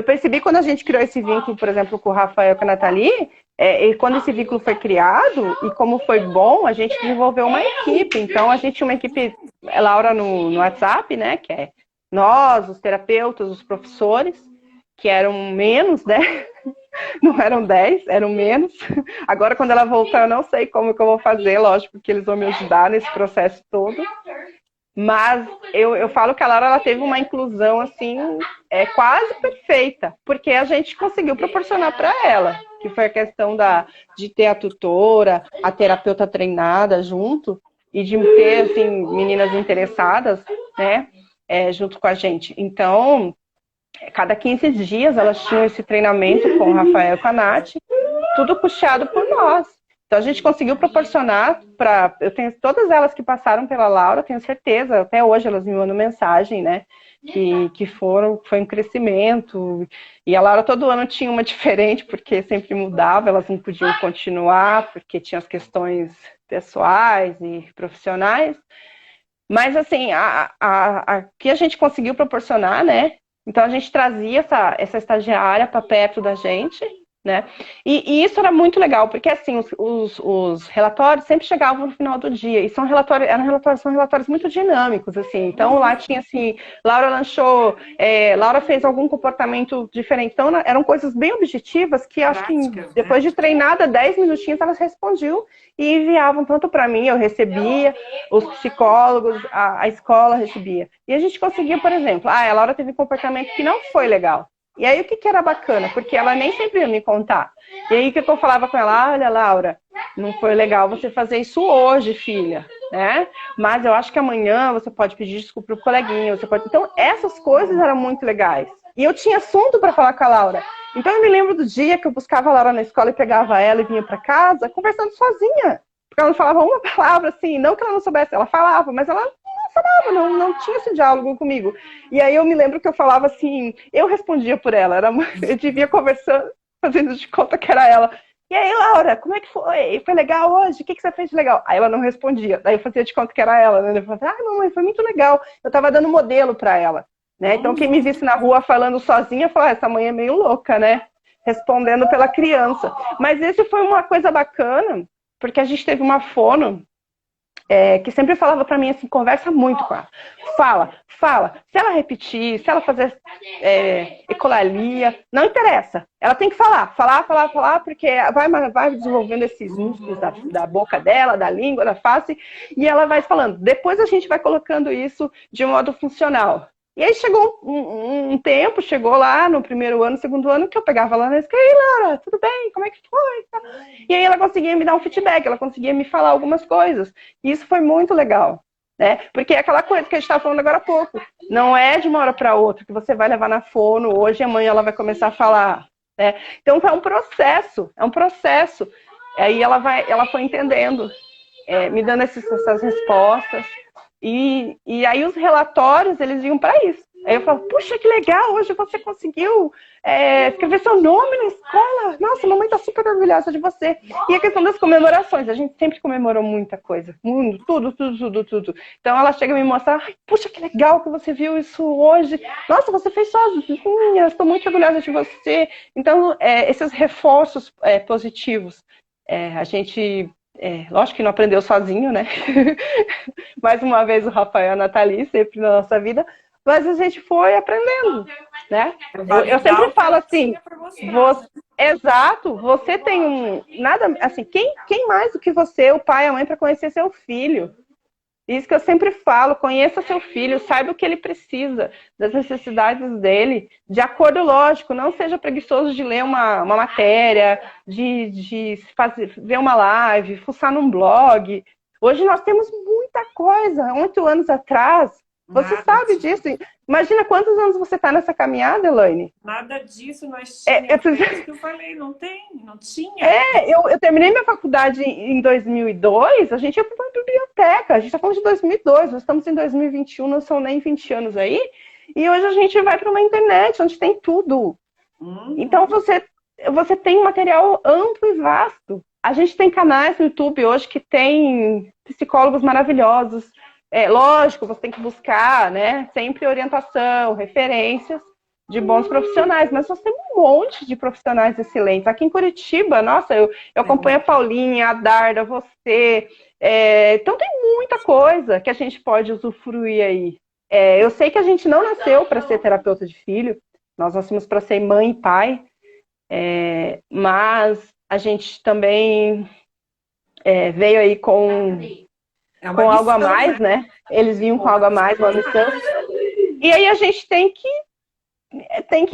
percebi quando a gente criou esse vínculo, por exemplo, com o Rafael e com a Nathalie, e quando esse vínculo foi criado, e como foi bom, a gente desenvolveu uma equipe. Então, a gente tinha uma equipe, Laura, no WhatsApp, né? Que é nós, os terapeutas, os professores, que eram menos, né? Não eram 10, eram menos. Agora, quando ela voltar, eu não sei como que eu vou fazer, lógico que eles vão me ajudar nesse processo todo. Mas eu falo que a Laura ela teve uma inclusão, assim, quase perfeita, porque a gente conseguiu proporcionar para ela, que foi a questão de ter a tutora, a terapeuta treinada junto, e de ter, assim, meninas interessadas, né? junto com a gente. Então, cada 15 dias elas tinham esse treinamento com o Rafael e com a Nath, tudo puxado por nós. Então a gente conseguiu proporcionar para... Eu tenho todas elas que passaram pela Laura, tenho certeza, até hoje elas me mandam mensagem, né? Que foi um crescimento. E a Laura todo ano tinha uma diferente, porque sempre mudava, elas não podiam continuar, porque tinha as questões pessoais e profissionais. Mas assim, que a gente conseguiu proporcionar, né? Então a gente trazia essa estagiária para perto da gente, né? E isso era muito legal, porque assim, os relatórios sempre chegavam no final do dia, e são relatórios muito dinâmicos, assim. Então lá tinha assim, Laura lanchou, Laura fez algum comportamento diferente. Então eram coisas bem objetivas que acho que depois de treinada, 10 minutinhos, elas respondiam e enviavam tanto para mim, eu recebia, os psicólogos, a escola recebia. E a gente conseguia, por exemplo, a Laura teve um comportamento que não foi legal. E aí o que era bacana? Porque ela nem sempre ia me contar. E aí o que eu falava com ela? Olha, Laura, não foi legal você fazer isso hoje, filha, né? Mas eu acho que amanhã você pode pedir desculpa pro coleguinha, você pode... Então essas coisas eram muito legais. E eu tinha assunto para falar com a Laura. Então eu me lembro do dia que eu buscava a Laura na escola e pegava ela e vinha para casa conversando sozinha. Porque ela não falava uma palavra assim, não que ela não soubesse, ela falava, mas ela não tinha esse diálogo comigo. E aí eu me lembro que eu falava assim, eu respondia por ela, eu devia conversando, fazendo de conta que era ela. E aí, Laura, como é que foi? Foi legal hoje? O que você fez de legal? Aí ela não respondia, daí eu fazia de conta que era ela, né? Eu falava, mamãe, foi muito legal. Eu tava dando modelo para ela, né? Então quem me visse na rua falando sozinha, falava, essa mãe é meio louca, né? Respondendo pela criança. Mas esse foi uma coisa bacana, porque a gente teve uma fono, que sempre falava pra mim assim, conversa muito com ela. Fala. Se ela repetir, se ela fazer ecolalia, não interessa. Ela tem que falar, porque vai desenvolvendo esses músculos da boca dela, da língua, da face, e ela vai falando. Depois a gente vai colocando isso de modo funcional. E aí chegou um tempo, chegou lá no primeiro ano, segundo ano, que eu pegava lá na escola, e aí, Laura, tudo bem? Como é que foi? E aí ela conseguia me dar um feedback, ela conseguia me falar algumas coisas. E isso foi muito legal, né? Porque é aquela coisa que a gente estava falando agora há pouco. Não é de uma hora para outra que você vai levar na fono, hoje e amanhã ela vai começar a falar, né? Então é um processo. Aí ela foi entendendo, me dando essas respostas. E aí os relatórios, eles iam para isso. Aí eu falo, puxa, que legal, hoje você conseguiu escrever seu nome na escola. Nossa, a mamãe tá super orgulhosa de você. E a questão das comemorações, a gente sempre comemorou muita coisa. Tudo. Então ela chega e me mostra, puxa, que legal que você viu isso hoje. Nossa, você fez sozinha, estou muito orgulhosa de você. Então, esses reforços positivos, a gente... lógico que não aprendeu sozinho, né? Mais uma vez o Rafael e a Nathalie, sempre na nossa vida, mas a gente foi aprendendo, né? Eu sempre falo assim, exato, você tem nada, assim, quem mais do que você, o pai e a mãe, para conhecer seu filho? Isso que eu sempre falo, conheça seu filho, saiba o que ele precisa, das necessidades dele, de acordo, lógico, não seja preguiçoso de ler uma matéria, de ver uma live, fuçar num blog. Hoje nós temos muita coisa, 8 anos atrás, você sabe disso. Imagina quantos anos você está nessa caminhada, Elaine? Nada disso nós tínhamos. Que eu falei, não tinha. Eu terminei minha faculdade em 2002, a gente ia para uma biblioteca, a gente está falando de 2002, nós estamos em 2021, não são nem 20 anos aí, e hoje a gente vai para uma internet, onde tem tudo. Então você tem um material amplo e vasto. A gente tem canais no YouTube hoje que tem psicólogos maravilhosos. Lógico, você tem que buscar, né, sempre orientação, referências de bons profissionais, mas nós temos um monte de profissionais excelentes. Aqui em Curitiba, nossa, eu acompanho a Paulinha, a Darda, você. Então tem muita coisa que a gente pode usufruir aí. Eu sei que a gente não nasceu para ser terapeuta de filho, nós nascemos para ser mãe e pai, mas a gente também veio aí com algo a mais, né? Eles vinham com algo a mais, uma missão. E aí a gente tem que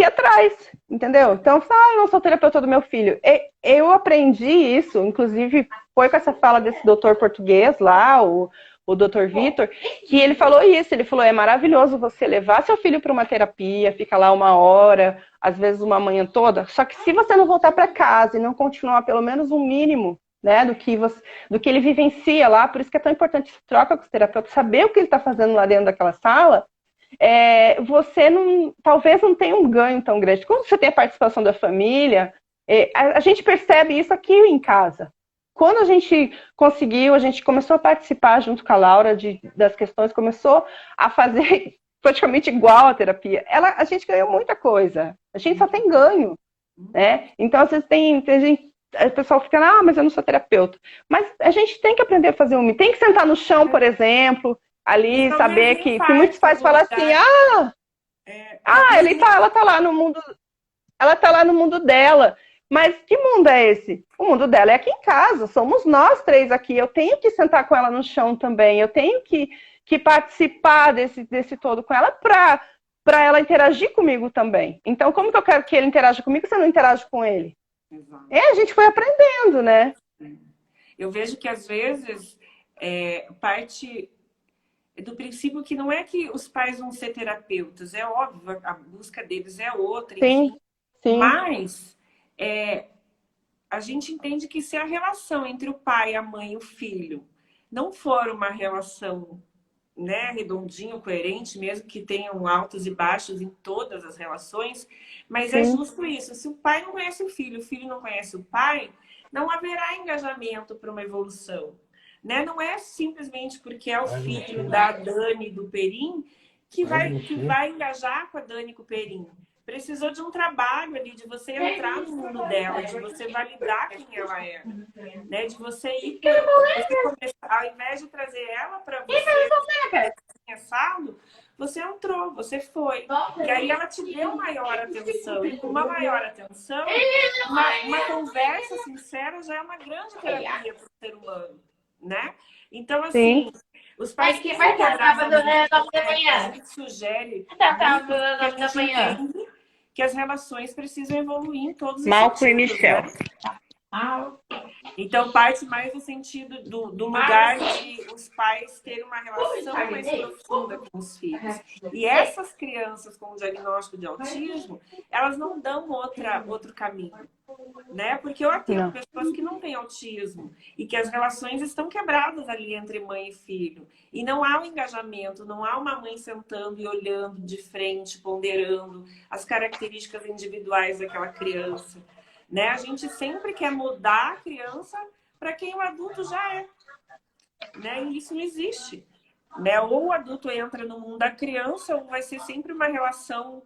ir atrás, entendeu? Então, eu não sou terapeuta do meu filho. Eu aprendi isso, inclusive foi com essa fala desse doutor português lá, o o Dr. Vitor, que ele falou isso, ele falou, é maravilhoso você levar seu filho para uma terapia, fica lá 1 hora, às vezes uma manhã toda, só que se você não voltar para casa e não continuar pelo menos um mínimo, né, do que ele vivencia lá, por isso que é tão importante essa troca com os terapeutas, saber o que ele está fazendo lá dentro daquela sala, você talvez não tenha um ganho tão grande. Quando você tem a participação da família, a gente percebe isso aqui em casa. Quando a gente começou a participar junto com a Laura das questões, começou a fazer praticamente igual a terapia, a gente ganhou muita coisa. A gente só tem ganho, né? Então, às vezes o pessoal fica, mas eu não sou terapeuta. Mas a gente tem que aprender a fazer tem que sentar no chão, por exemplo, ali, saber que muitos pais falam assim, ela tá lá no mundo, ela tá lá no mundo dela. Mas que mundo é esse? O mundo dela é aqui em casa, somos nós 3 aqui. Eu tenho que sentar com ela no chão também, eu tenho que participar desse todo com ela para ela interagir comigo também. Então, como que eu quero que ele interaja comigo se eu não interajo com ele? Exato. A gente foi aprendendo, né? Eu vejo que às vezes parte do princípio que não é que os pais vão ser terapeutas, é óbvio, a busca deles é outra, enfim. Sim. Mas a gente entende que se a relação entre o pai, a mãe e o filho não for uma relação, né, redondinho, coerente, mesmo que tenham altos e baixos em todas as relações, mas é justo isso. Se o pai não conhece o filho não conhece o pai, não haverá engajamento para uma evolução. Né? Não é simplesmente porque é o filho da Dani do Perim que vai engajar com a Dani e com o Perim. Precisou de um trabalho ali, de você entrar no mundo dela, de você validar quem ela é, né? De você ir ao invés de trazer ela para você pensado, você entrou, você foi. E aí ela te deu maior atenção. E com uma maior atenção, uma conversa sincera já é uma grande terapia para o ser humano, né? Então, assim, os pais que a gente sugere que as relações precisam evoluir em todos os Malcolm e sentidos, Michel. Né? Então, parte mais no sentido do lugar de os pais terem uma relação mais profunda com os filhos. E essas crianças com o diagnóstico de autismo, elas não dão outro caminho. Né? Porque eu atendo pessoas que não têm autismo e que as relações estão quebradas ali entre mãe e filho. E não há um engajamento, não há uma mãe sentando e olhando de frente, ponderando as características individuais daquela criança. Né? A gente sempre quer mudar a criança para quem o adulto já é. Né? E isso não existe. Né? Ou o adulto entra no mundo da criança, ou vai ser sempre uma relação.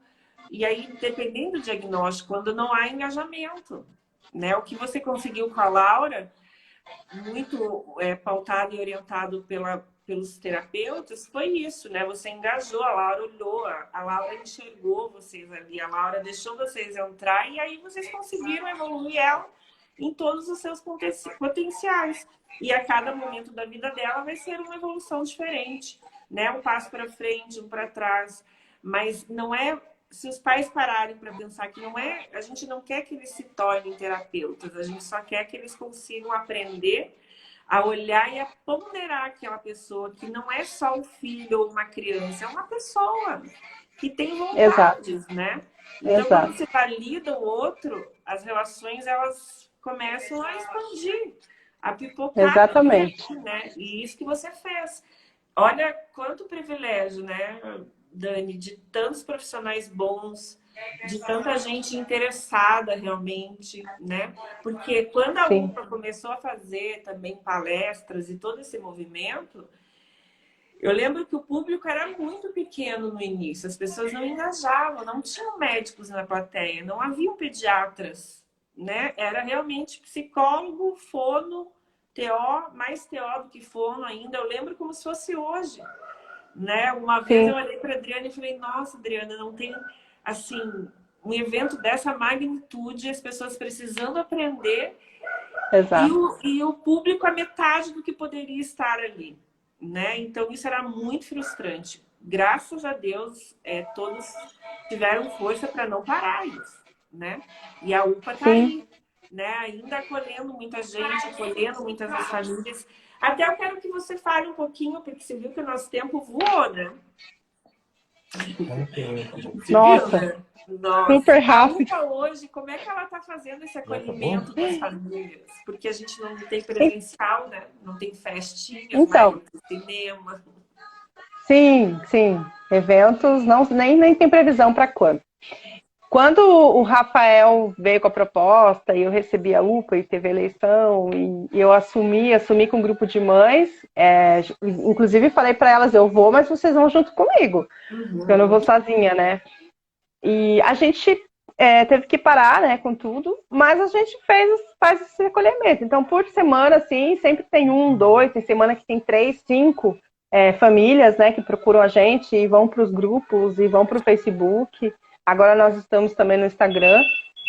E aí, dependendo do diagnóstico, quando não há engajamento. Né? O que você conseguiu com a Laura, muito pautado e orientado pelos terapeutas, foi isso, né? Você engajou, a Laura olhou, a Laura enxergou vocês ali, a Laura deixou vocês entrar e aí vocês conseguiram evoluir ela em todos os seus potenciais. E a cada momento da vida dela vai ser uma evolução diferente, né? Um passo para frente, um para trás. Mas não é... Se os pais pararem para pensar que não é... A gente não quer que eles se tornem terapeutas, a gente só quer que eles consigam aprender a olhar e a ponderar aquela pessoa, que não é só um filho ou uma criança, é uma pessoa que tem vontades, né? Então, quando você valida o outro, as relações, elas começam a expandir, a pipocar. Exatamente. Né? E isso que você fez. Olha quanto privilégio, né, Dani, de tantos profissionais bons, de tanta gente interessada realmente, né? Porque quando a UPA começou a fazer também palestras e todo esse movimento, eu lembro que o público era muito pequeno no início, as pessoas não engajavam, não tinham médicos na plateia, não haviam pediatras, né? Era realmente psicólogo, fono, TO, mais TO do que fono ainda, eu lembro como se fosse hoje. Né? Uma vez eu olhei para a Adriana e falei, nossa, Adriana, não tem, assim, um evento dessa magnitude, as pessoas precisando aprender. Exato. E o público a metade do que poderia estar ali. Né? Então, isso era muito frustrante. Graças a Deus, todos tiveram força para não parar isso. Né? E a UPA está aí, né? Ainda acolhendo muita gente, acolhendo muitas das famílias. Até eu quero que você fale um pouquinho, porque você viu que o nosso tempo voou, né? Você Nossa, viu, né? Nossa, super a rápido. UPA hoje, como é que ela está fazendo esse acolhimento das famílias? Porque a gente não tem presencial, né? Não tem festinhas mais, Então, cinema. sim. Eventos nem tem previsão para quando. Quando o Rafael veio com a proposta e eu recebi a UPA e teve eleição e eu assumi com um grupo de mães, inclusive falei para elas, eu vou, mas vocês vão junto comigo, porque eu não vou sozinha, né? E a gente teve que parar, né, com tudo, mas a gente faz esse recolhimento. Então, por semana, assim, sempre tem 1, 2, tem semana que tem 3, 5 famílias, né, que procuram a gente e vão para os grupos e vão para o Facebook. Agora nós estamos também no Instagram.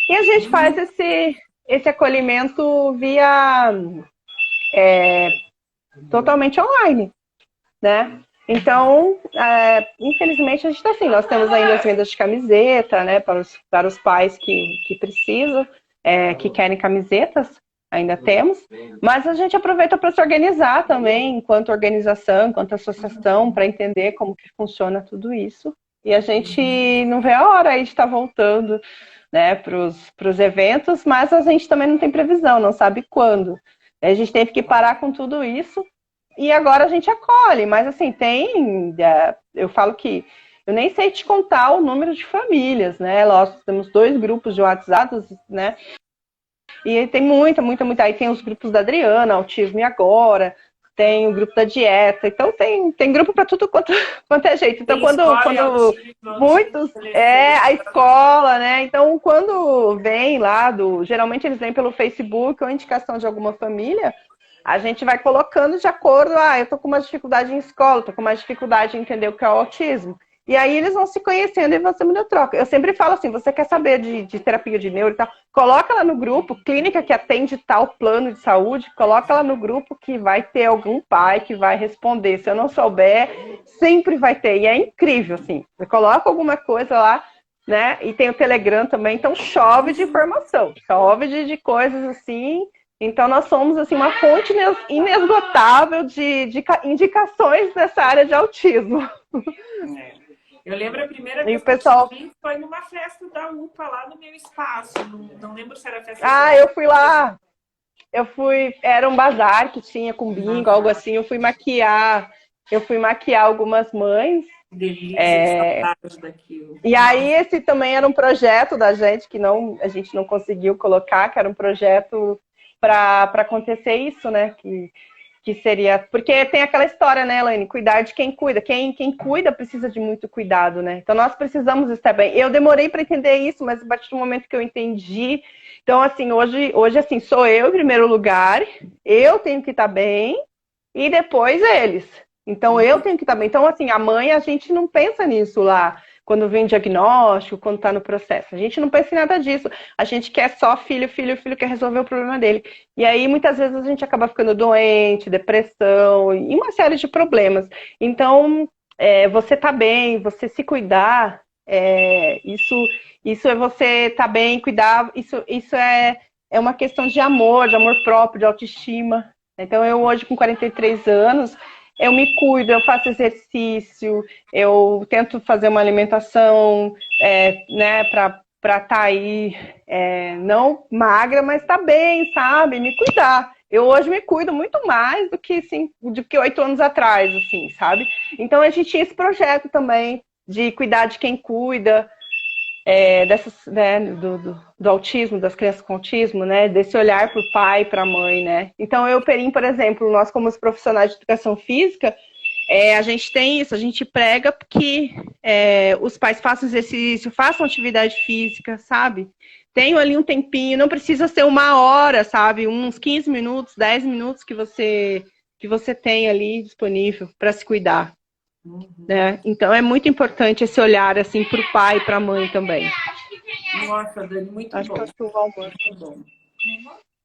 E a gente faz esse acolhimento via totalmente online, né? Então, infelizmente, a gente está assim. Nós temos ainda as vendas de camiseta, né, para os pais que precisam, que querem camisetas, ainda temos. Mas a gente aproveita para se organizar também, enquanto organização, enquanto associação, para entender como que funciona tudo isso. E a gente não vê a hora aí de estar voltando, né, para os eventos, mas a gente também não tem previsão, não sabe quando. A gente teve que parar com tudo isso. E agora a gente acolhe, mas assim, eu falo que eu nem sei te contar o número de famílias, né? Nós temos 2 grupos de WhatsApp, né? E tem muita. Aí tem os grupos da Adriana, Autismo e Agora, tem o grupo da dieta, então tem grupo para tudo quanto é jeito. Então, quando muitos, a escola, né? Então, quando vem lá geralmente eles vêm pelo Facebook ou indicação de alguma família, a gente vai colocando de acordo, eu tô com uma dificuldade em escola, tô com uma dificuldade em entender o que é o autismo. E aí eles vão se conhecendo e vão se dando troca. Eu sempre falo assim, você quer saber de terapia de neuro e tal, coloca lá no grupo, clínica que atende tal plano de saúde, coloca lá no grupo que vai ter algum pai que vai responder. Se eu não souber, sempre vai ter. E é incrível, assim. Você coloca alguma coisa lá, né? E tem o Telegram também, então chove de informação, chove de coisas assim. Então, nós somos assim, uma fonte inesgotável de indicações nessa área de autismo. Eu lembro a primeira vez que eu vi foi numa festa da UPA lá no meu espaço. Não lembro se era festa. Eu fui lá. Era um bazar que tinha com bingo, algo assim. Eu fui maquiar algumas mães. Delícia, saudade daquilo. E aí, esse também era um projeto da gente que a gente não conseguiu colocar, que era um projeto para acontecer isso, né? Que seria. Porque tem aquela história, né, Elaine? Cuidar de quem cuida. Quem cuida precisa de muito cuidado, né? Então nós precisamos estar bem. Eu demorei para entender isso, mas a partir do momento que eu entendi. Então, assim, hoje assim, sou eu em primeiro lugar, eu tenho que estar bem, e depois eles. Então, eu tenho que estar bem. Então, assim, a mãe, a gente não pensa nisso lá. Quando vem diagnóstico, quando está no processo. A gente não pensa em nada disso. A gente quer só filho quer resolver o problema dele. E aí, muitas vezes, a gente acaba ficando doente, depressão, e uma série de problemas. Então, você tá bem, você se cuidar, isso é você estar bem, cuidar, isso é uma questão de amor próprio, de autoestima. Então, eu hoje, com 43 anos, eu me cuido, eu faço exercício, eu tento fazer uma alimentação, né, para estar aí, não magra, mas tá bem, sabe? Me cuidar. Eu hoje me cuido muito mais do que 8 anos atrás, assim, sabe? Então a gente tinha esse projeto também de cuidar de quem cuida, né, do autismo, das crianças com autismo, né, desse olhar para o pai e para a mãe, né. Então, por exemplo, nós como os profissionais de educação física, a gente tem isso, a gente prega que os pais façam exercício, façam atividade física, sabe? Tenham ali um tempinho, não precisa ser 1 hora, sabe? Uns 15 minutos, 10 minutos que você tem ali disponível para se cuidar. Né? Então é muito importante esse olhar assim para o pai e para a mãe também. Nossa, Dani, muito bom.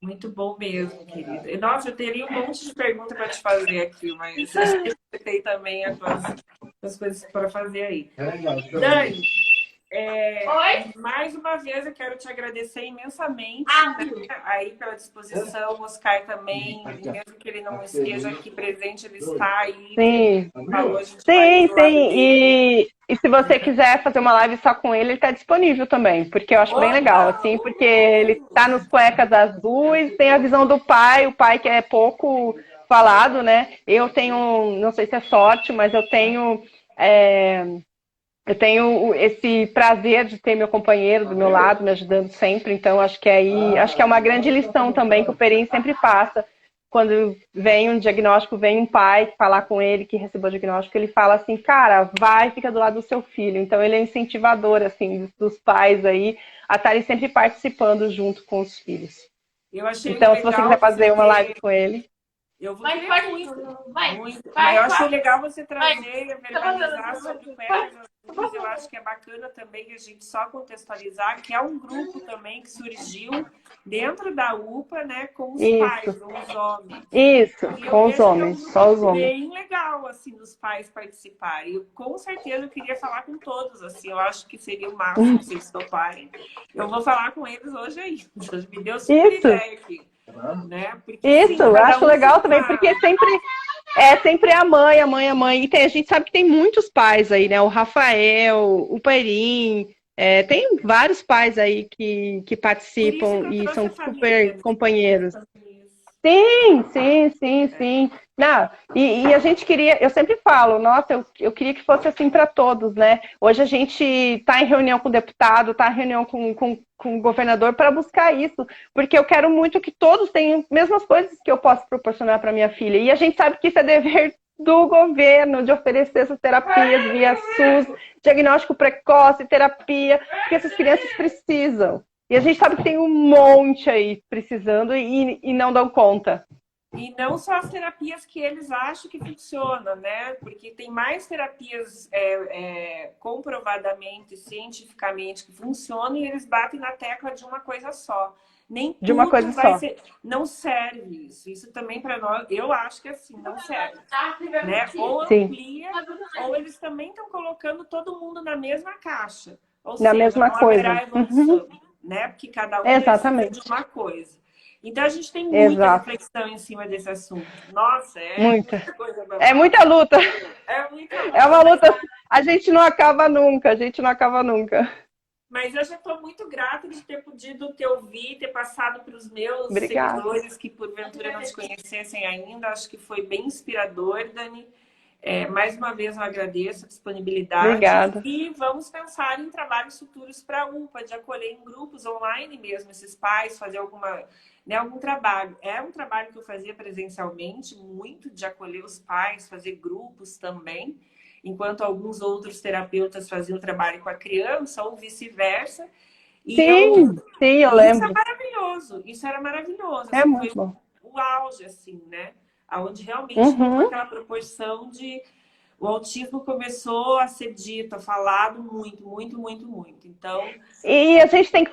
Muito bom mesmo, querida. Nossa, eu teria um monte de perguntas para te fazer aqui, mas acho que você tem também as coisas para fazer aí. Dani, Oi? Mais uma vez eu quero te agradecer imensamente, né, aí pela disposição, o Oscar também, mesmo que ele não esteja aqui presente, ele está aí, Sim, falou, a gente vai sim, do lado sim. dele. E se você quiser fazer uma live só com ele está disponível também, porque eu acho bem legal, Opa! assim, porque ele tá nos cuecas azuis, tem a visão do pai, o pai que é pouco falado, né? Eu tenho, não sei se é sorte, mas é, eu tenho esse prazer de ter meu companheiro do meu lado, me ajudando sempre, então acho que é uma grande lição também que o Perim sempre passa. Quando vem um diagnóstico, vem um pai falar com ele que recebeu o diagnóstico, ele fala assim, cara, vai, fica do lado do seu filho. Então ele é incentivador, assim, dos pais aí a estarem sempre participando junto com os filhos. Eu achei Então, se você quiser legal você fazer uma live ter. com ele, Eu vou Vai, querer pode. muito, Vai. muito. Vai, Mas eu achei vai. legal você Vai. trazer, Tá fazendo, verbalizar tá sobre o fazendo. Cuecas Azuis. Eu acho que é bacana também a gente só contextualizar que é um grupo também que surgiu dentro da UPA, né, com os pais, isso, ou os homens. isso, E eu com os vejo que é um homens, só os grupo homens. bem legal, assim, dos pais participarem. Eu, com certeza, eu queria falar com todos, assim, eu acho que seria o máximo se eles toparem. Eu vou falar com eles hoje ainda. Me deu super Isso. ideia aqui. Né? Porque Isso, sim, eu cada acho um tem legal também, porque sempre a mãe, a mãe, a mãe. E a gente sabe que tem muitos pais aí, né? O Rafael, o Perim, tem vários pais aí que Por isso que participam eu e trouxe são a família, super né? companheiros. Sim, sim, sim, sim. Não, e a gente queria, eu sempre falo, nossa, eu queria que fosse assim para todos, né? Hoje a gente está em reunião com o deputado, está em reunião com o governador para buscar isso, porque eu quero muito que todos tenham as mesmas coisas que eu posso proporcionar para minha filha. E a gente sabe que isso é dever do governo, de oferecer essas terapias via SUS, diagnóstico precoce, terapia, porque essas crianças precisam. E a gente sabe que tem um monte aí precisando e não dão conta. E não só as terapias que eles acham que funcionam, né? Porque tem mais terapias comprovadamente, cientificamente que funcionam e eles batem na tecla de uma coisa só. Nem De uma coisa tudo vai só. ser. Não serve isso. Isso também para nós, eu acho que assim, não serve. Né? Ou Sim. amplia, ou eles também estão colocando todo mundo na mesma caixa. Ou Na seja, mesma não haverá coisa. evolução, né? Porque cada um precisa de Exatamente. uma coisa. Então a gente tem muita Exato. reflexão em cima desse assunto. Nossa, Muita. muita coisa pra É falar. muita luta. É muita É luta. uma luta. A gente não acaba nunca. A gente não acaba nunca. Mas eu já estou muito grata de ter podido te ouvir, ter passado para os meus Obrigada. seguidores que porventura não te conhecessem ainda. Acho que foi bem inspirador, Dani. Mais uma vez eu agradeço a disponibilidade. Obrigada. E vamos pensar em trabalhos futuros para a UPA, de acolher em grupos online mesmo esses pais, fazer algum trabalho. É um trabalho que eu fazia presencialmente, muito de acolher os pais, fazer grupos também, enquanto alguns outros terapeutas faziam trabalho com a criança ou vice-versa. E Sim, eu isso é lembro. maravilhoso, isso era maravilhoso. É Assim, foi muito bom. o auge, assim, né? Onde realmente tomou aquela proporção de o autismo começou a ser dito, a falado muito, muito, muito, muito. Então, E a gente tem que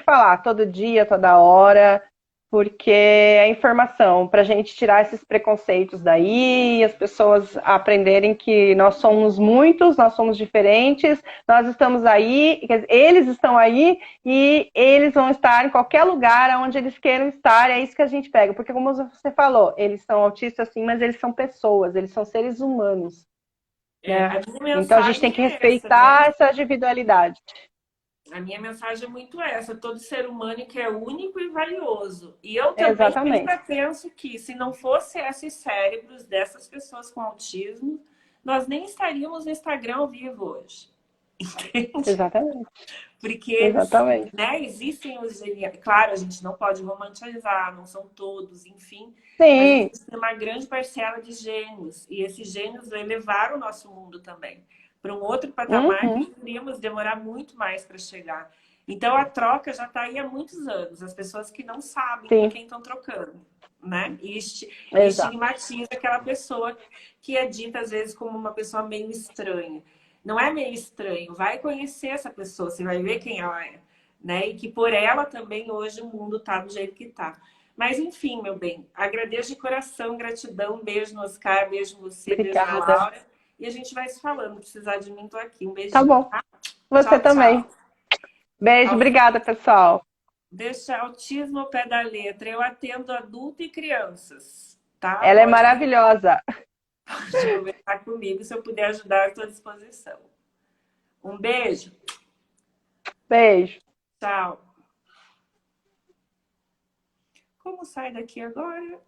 falar, todo dia, toda hora, porque é informação para a gente tirar esses preconceitos daí, e as pessoas aprenderem que nós somos muitos, nós somos diferentes, nós estamos aí, eles estão aí e eles vão estar em qualquer lugar onde eles queiram estar, é isso que a gente pega, porque como você falou, eles são autistas sim, mas eles são pessoas, eles são seres humanos. Né? a minha Então a gente tem mensagem que é essa, né? respeitar essa individualidade. A minha mensagem é muito essa. Todo ser humano que é único e valioso. E eu também Exatamente. ainda penso que se não fosse esses cérebros dessas pessoas com autismo, nós nem estaríamos no Instagram ao vivo hoje. Entende? Exatamente. Porque eles, Exatamente. né, existem os geniais. Claro, a gente não pode romantizar, não são todos, enfim. Mas Sim. existe uma grande parcela de gênios. E esses gênios elevaram o nosso mundo também para um outro patamar que iríamos demorar muito mais para chegar. Então a troca já está aí há muitos anos. As pessoas que não sabem com quem estão trocando, né? E estigmatiza aquela pessoa que é dita às vezes como uma pessoa meio estranha. Não é meio estranho, vai conhecer essa pessoa, você vai ver quem ela é, né? E que por ela também hoje o mundo tá do jeito que tá. Mas enfim, meu bem, agradeço de coração, gratidão, um beijo no Oscar, beijo em você, Obrigada. beijo na Laura. E a gente vai se falando, precisar de mim, tô aqui. Um beijinho. Tá bom. Você Tchau, também. tchau. Beijo, obrigada, pessoal. Deixa autismo ao pé da letra. Eu atendo adulto e crianças, tá? Ela é Pode maravilhosa. conversar comigo, se eu puder ajudar, estou à disposição. Um beijo. Beijo. Tchau. Como sai daqui agora?